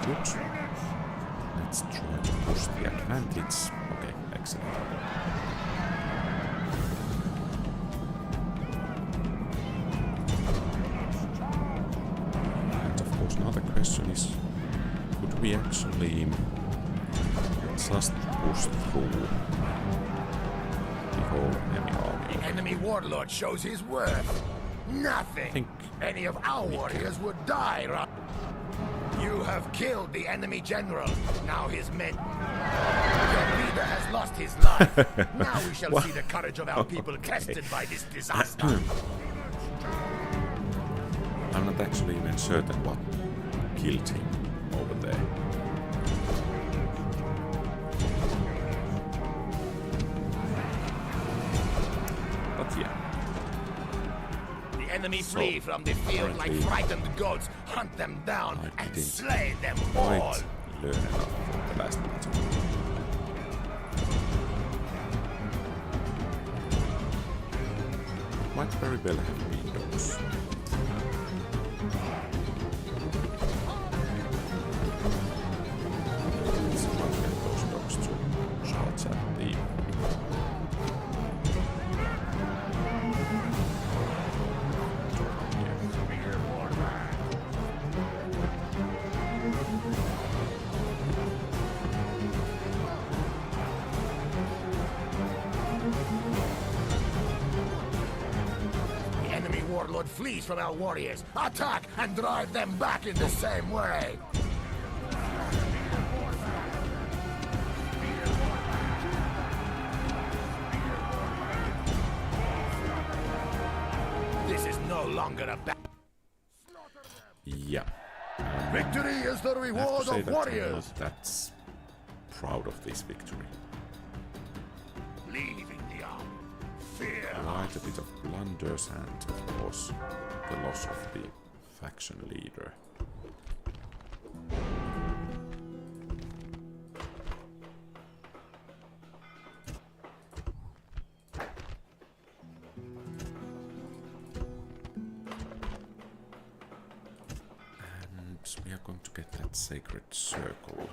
Good. Let's try to push the advantage. Okay, excellent. And of course now the question is, could we actually just push through the whole enemy army? The enemy warlord shows his worth. Nothing. think Any of our warriors would die. You have killed the enemy general. Now his men. Your leader has lost his life. Now we shall see the courage of our people tested by this disaster. I'm not actually even certain what killed him over there. But yeah, The enemy flee from the field like apparently frightened goats. Hunt them down I and didn't slay them all. quite learn enough from the last battle. Might very well have been those. Let's try to get those dogs to charge at the warlord flees from our warriors. Attack and drive them back in the same way. This is no longer a battle. Yeah. Victory is the reward of warriors. I'm not that proud of this victory. Leaving the army. Fear. Quite a bit of blunders and, of course, the loss of the faction leader. And we are going to get that sacred circle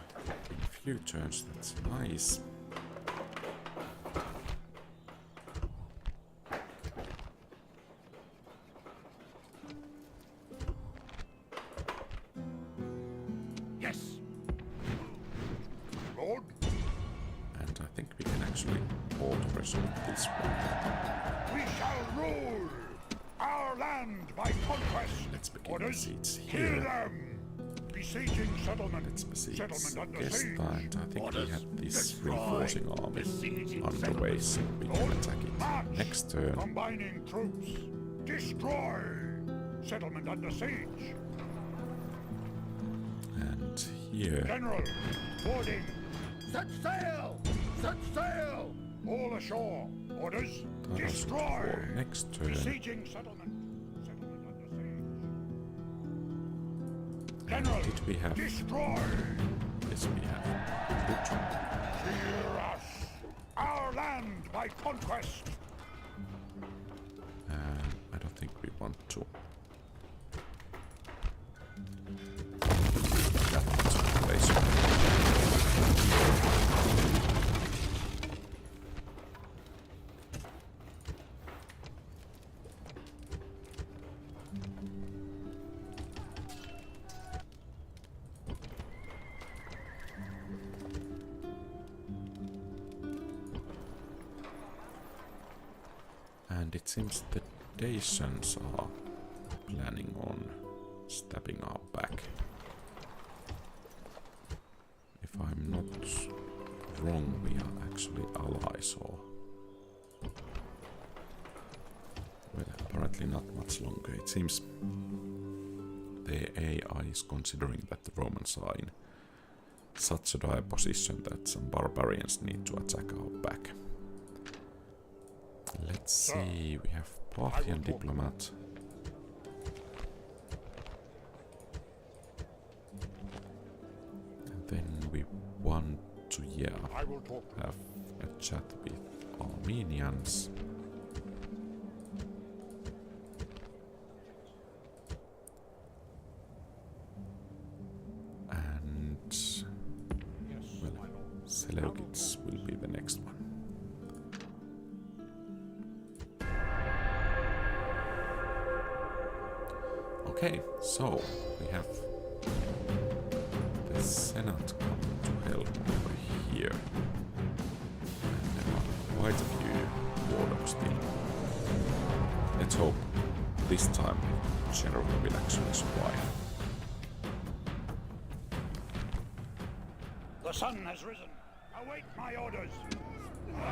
in a few turns. That's nice. This one. We shall rule our land by conquest. Let's begin Orders, seats kill here. them. Besieging settlement. Let's besiege Settlement under Gesta, siege. and I think Orders, we have this destroy. reinforcing army Besieging underway, so we can attack it. March. Next turn. Combining troops. Destroy. Settlement under siege. And here. General, boarding. Set sail! Set sail! All ashore. Orders, Taras destroy. for next turn. Besieging settlement. Settlement under siege. General, Did we have? destroy. Yes, we have. Good. Fear us. Our land by conquest. I don't think we want to. That one's place. And it seems the Dacians are planning on stabbing our back. If I'm not wrong, we are actually allies, or... Well, apparently not much longer. It seems the AI is considering that the Romans are in such a dire position that some barbarians need to attack our back. Let's see, we have Parthian diplomat. And then we want to, have a chat with Armenians. And, well, Seleucids will be the next one. Okay, so we have the Senate coming to help over here. And there are quite a few warlocks still. Let's hope this time the general will actually survive. The sun has risen. Await my orders.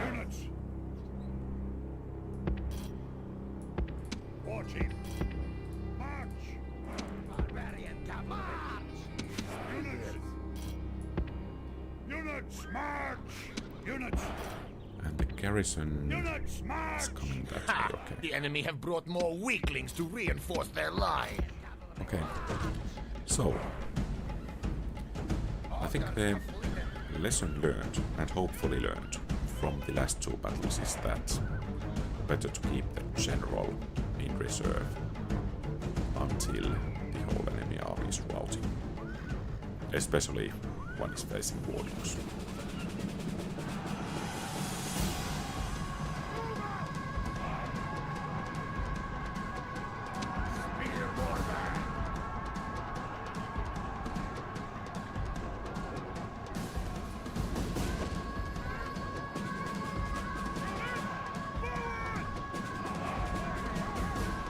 Units. War chief. March. Barbarian, come march! Units. Units, march. Units. And the garrison Units, march. is coming that Ha! way, okay. The enemy have brought more weaklings to reinforce their line. Okay, so I think the lesson learned, and hopefully learned, from the last two battles is that better to keep the general in reserve until the whole enemy army is routing. Especially when it's facing warlocks.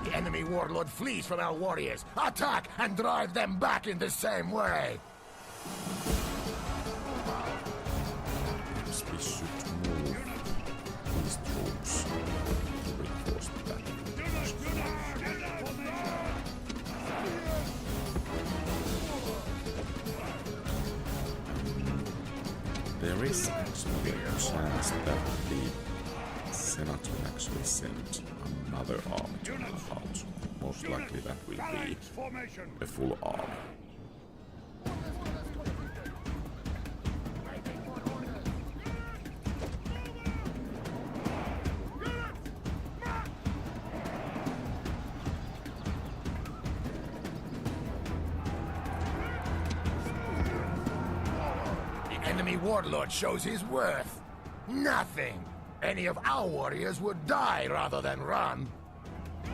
The enemy warlord flees from our warriors. Attack and drive them back in the same way. Perhaps we should move these troops to reinforce the battle. There is actually a chance that the Senate will actually send another army to help out. Most likely that will be a full army. The enemy warlord shows his worth. Nothing. Any of our warriors would die rather than run. Make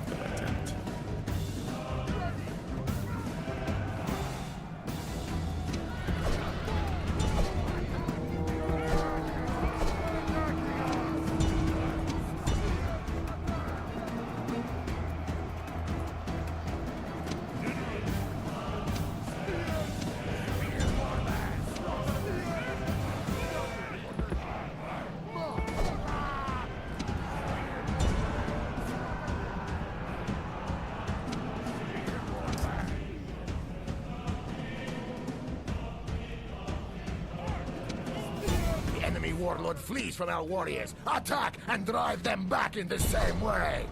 another attempt. Warlord flees from our warriors. Attack and drive them back in the same way.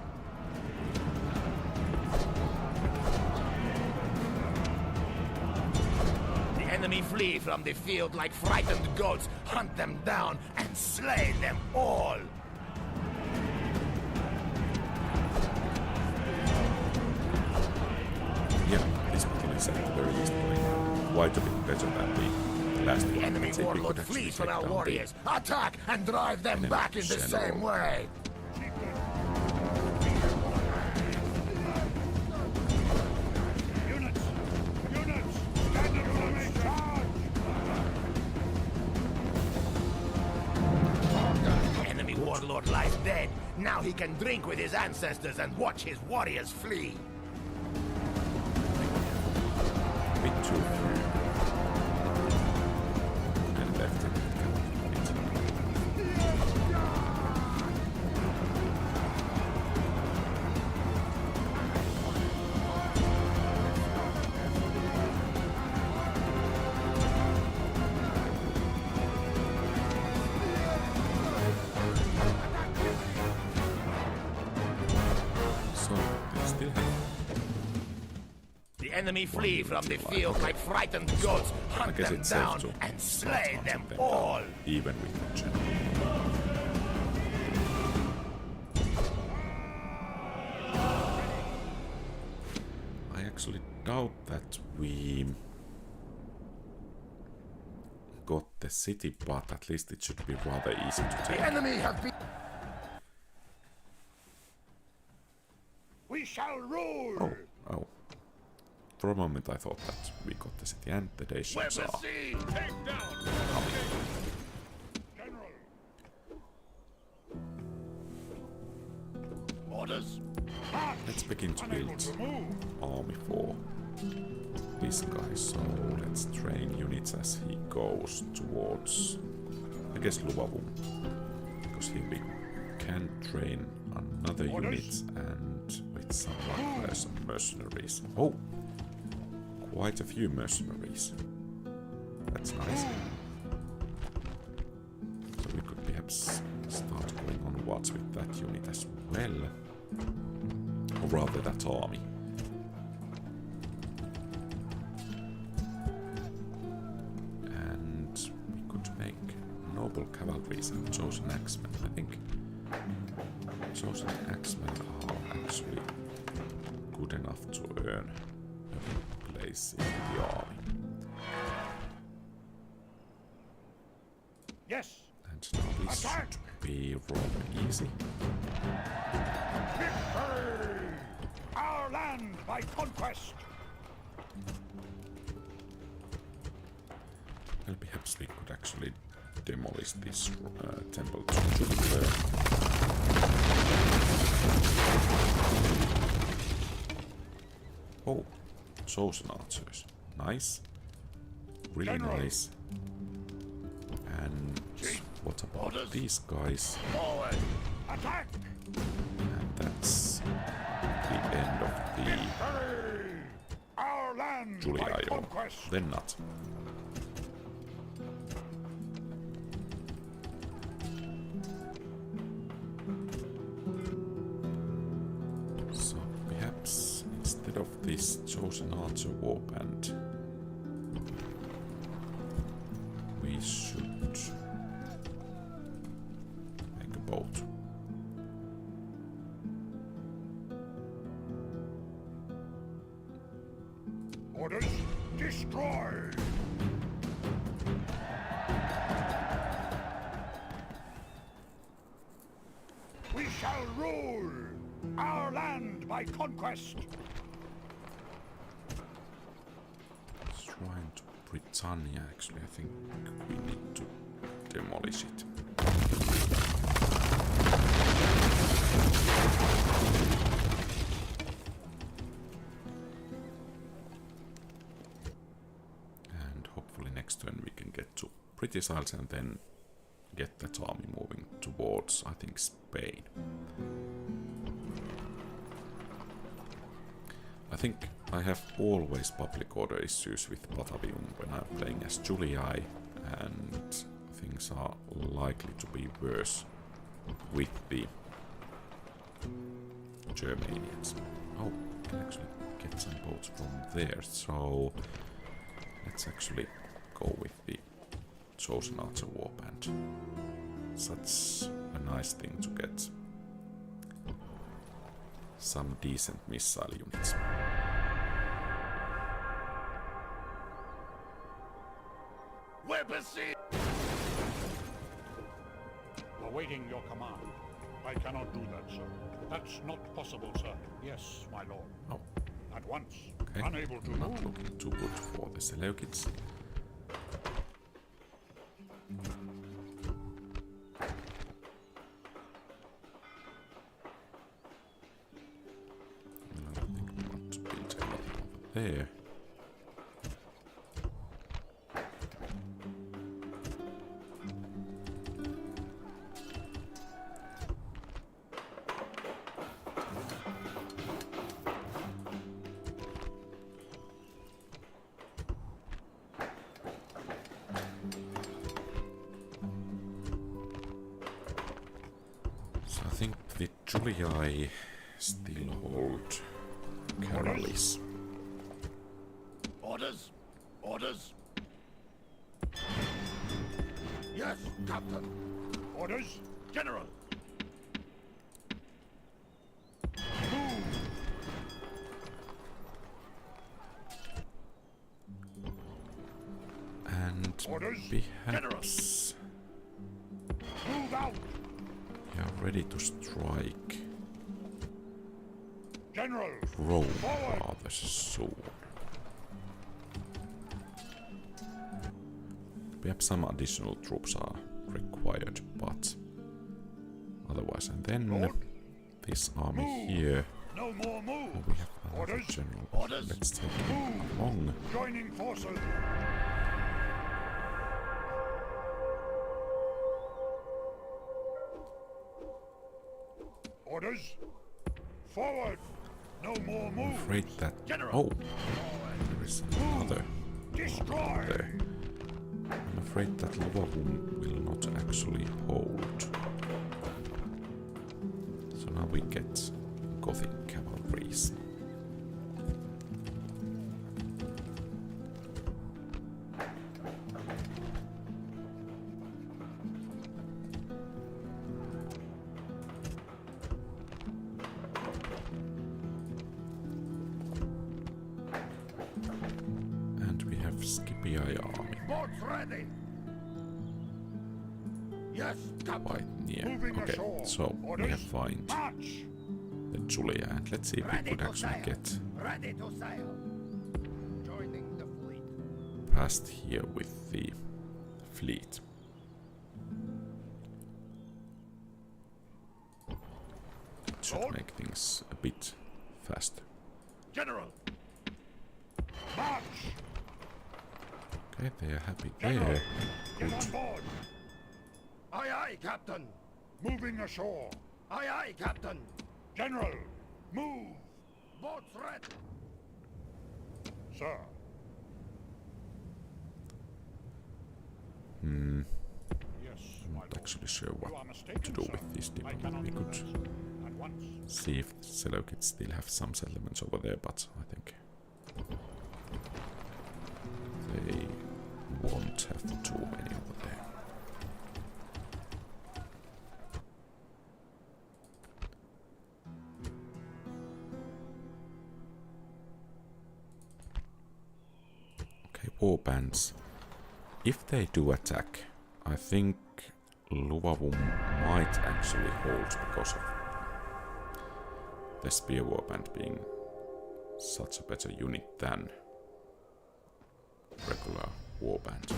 The enemy flee from the field like frightened goats. Hunt them down and slay them all. Yeah, this battle is at the very least going quite a bit better than the last The one. enemy I think we warlord could actually flees from take our down warriors. Attack and drive them enemy back in the general. same way. Units! Units! Stand in formation! Charge! The enemy warlord lies dead. Now he can drink with his ancestors and watch his warriors flee. A bit too few. And left it cannot hit. So, they still have The enemy flee from the field like frightened goats. I Hunt guess them it's down safe to and start slay hunting them down, all. even with the general. I actually doubt that we got the city, but at least it should be rather easy to take. The enemy have been... We shall rule! Oh. For a moment I thought that we got the city and the nations are. Take down! General! Orders. Let's begin to build army for this guy. So let's train units as he goes towards, I guess, Luvavum. Because here we can train another unit and with some luck there's some mercenaries. Oh! Quite a few mercenaries. That's nice. So we could perhaps start going onwards with that unit as well. Or rather that army. noble cavalries and chosen axemen. I think chosen axemen are actually good enough to earn a place in the army. Yes. And now this should be rather easy. Victory! Our land by conquest. Well, perhaps we could actually demolish this temple to Jupiter. Oh, chosen archers. Nice. Really General. nice. And what about Orders. these guys? Forward! Attack! And that's the end of the Victory! Our land by Juliaio. conquest. Then not. So perhaps instead of this chosen archer warband, we should make a boat. Orders, destroy! We shall rule our land by conquest. Shrine to Britannia, actually, I think we need to demolish it. And hopefully next turn we can get to British Isles and then get that army moving towards, I think, Spain. I think I have always public order issues with Batavium when I'm playing as Julii, and things are likely to be worse with the Germanians. Oh, we can actually get some boats from there, so let's actually go with the chosen archer warband. Such a nice thing to get some decent missile units. We're besieged! Awaiting your command. I cannot do that, sir. That's not possible, sir. Yes, my lord. Oh, At once. okay. Unable to Not move. looking too good for the Seleucids. I don't think we want to build anything over there. So I think the Julii still hold Carolis. Orders? Orders? Yes, Captain. Orders? General. And Orders? perhaps Move out! we are ready to strike General! Rome Forward! rather soon. Perhaps some additional troops are required, but otherwise, and then Lord? this army Move. here. No more move! Oh, we have another Orders? general. Orders? Let's take him Move! along. Joining forces! Orders? Forward! No more I'm move! afraid that. General. Oh, there is another Destroy! there. I'm afraid that Lovavum will not actually hold. So now we get Gothic cavalries. AI army. Boats ready. Yes, Captain. Quite near. Moving Okay, ashore. so we Orders. have found March! the Julia, and let's see if we could actually get Ready to sail. Joining the fleet. past here with the fleet. It should make things a bit faster. General. March! Okay, they are happy General, there. get on board! Aye, aye, Captain. Moving ashore! Aye, aye, Captain. General, move! Boats ready. Sir. Yes, my Not lord. actually sure You are what mistaken, to do sir. with this I depot. cannot We do could that. At once. see if Seleucids still have some settlements over there, but I think they won't have too many over there. Okay, war bands. If they do attack, I think Luvavum might actually hold because of the spear warband being such a better unit than regular warband.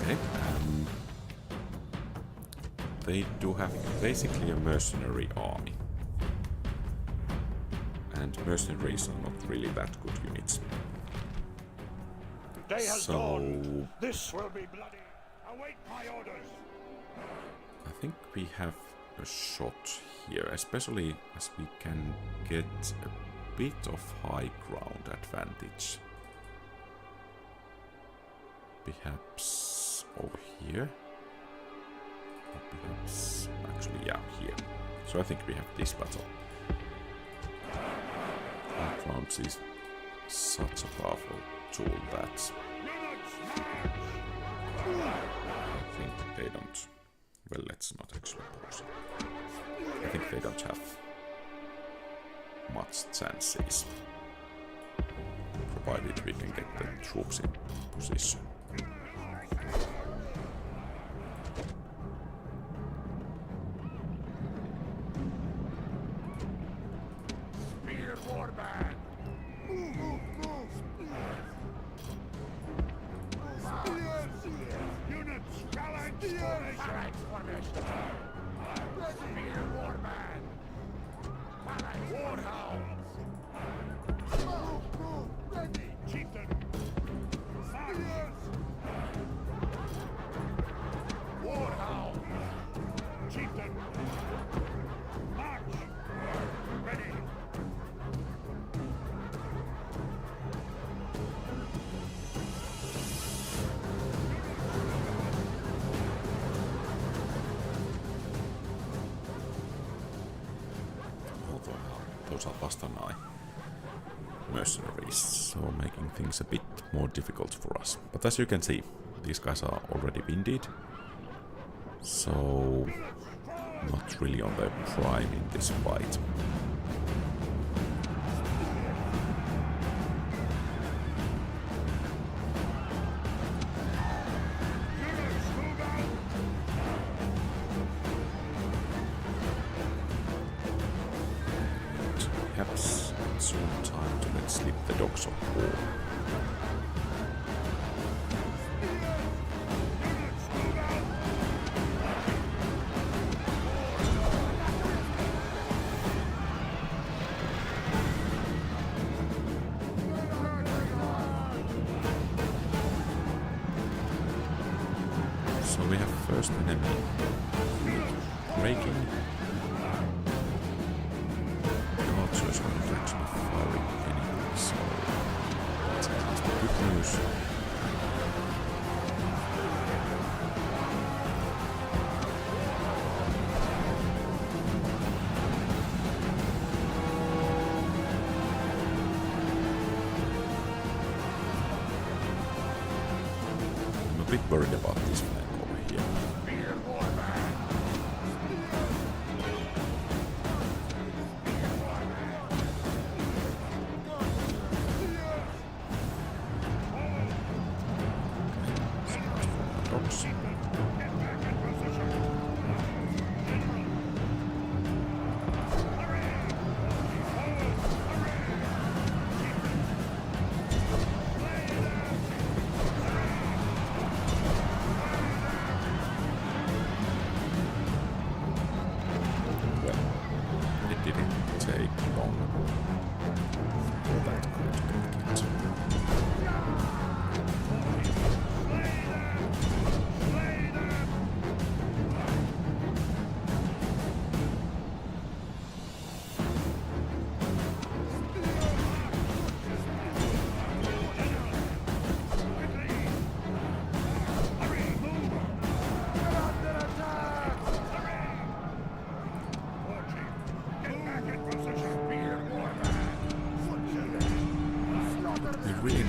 Okay. They do have basically a mercenary army. And mercenaries are not really that good units. Day has So- dawned. This will be bloody. Await my orders. I think we have a shot here, especially as we can get a bit of high ground advantage. Perhaps over here? Or perhaps, actually, yeah, here. So I think we have this battle. High ground is such a powerful tool that Units, march! I think they don't. Well, let's not actually pause. I think they don't have much chances, provided we can get the troops in position. Spear warband. Units, phalanx formation! Phalanx formation. Spear warband. Phalanx warhounds. Ready. Chieftain! March! Warhounds. Chieftain! March! Ready! Although those are Bastanai mercenaries, so making things a bit more difficult for us. But as you can see, these guys are already winded, so not really on their prime in this fight. Units, move out! Perhaps it's soon time to let slip the dogs of war. Units, move out! So we have first enemy breaking. The archers are not actually firing anything, so that's at least good news. I'm a bit worried about this flank over here.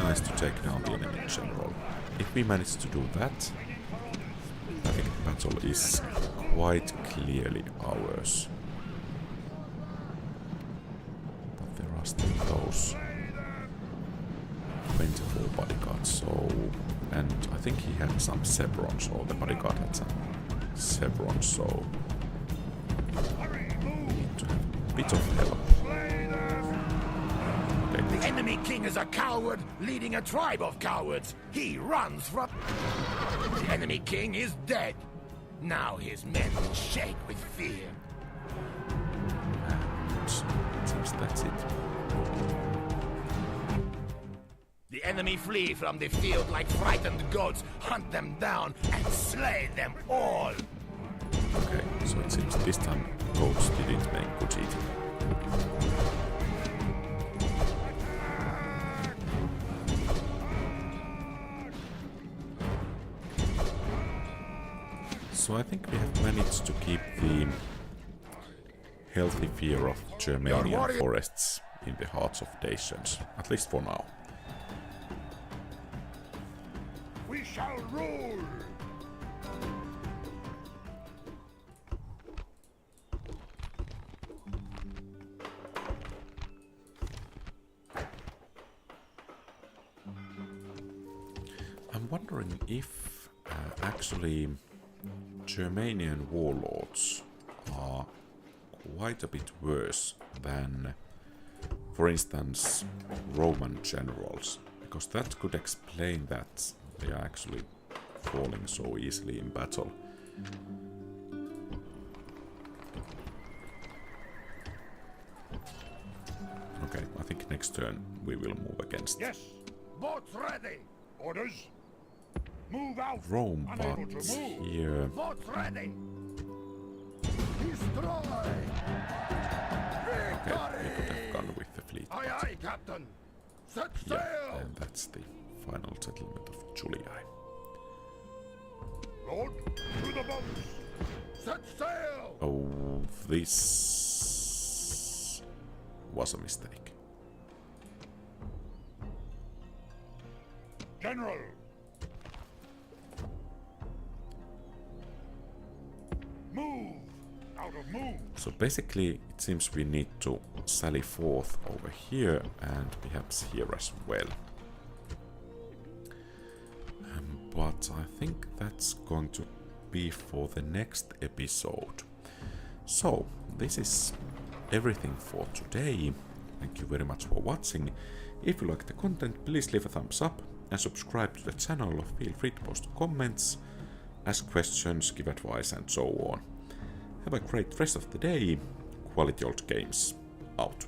nice to take down the enemy general. If we manage to do that, I think the battle is quite clearly ours. But there are still those 24 bodyguards, so... And I think he had some Chevrons, or the bodyguard had some Chevrons, so... We need to have a bit of help. Okay. The enemy king is a coward, leading a tribe of cowards. He runs from... The enemy king is dead. Now his men shake with fear. And it seems that's it. The enemy flee from the field like frightened goats, hunt them down and slay them all. Okay, so it seems this time goats didn't make good eating. So I think we have managed to keep the healthy fear of Germanian forests in the hearts of nations, at least for now. We shall rule! I'm wondering if actually Germanian warlords are quite a bit worse than, for instance, Roman generals, because that could explain that they are actually falling so easily in battle. Okay, I think next turn we will move against Yes! Boats ready! Orders! Move out! Rome, Unable but to move! here... Boats ready. Destroy. Okay, we could have gone with the fleet. Aye, aye, Captain. Set Yeah, sail. and that's the final settlement of Julii. Lord, to the boats! Set sail. Oh, this was a mistake. General! Move! Out of move! So basically, it seems we need to sally forth over here and perhaps here as well. But I think that's going to be for the next episode. So, this is everything for today. Thank you very much for watching. If you like the content, please leave a thumbs up and subscribe to the channel. Feel free to post comments, ask questions, give advice and so on. Have a great rest of the day. Quality Old Games out.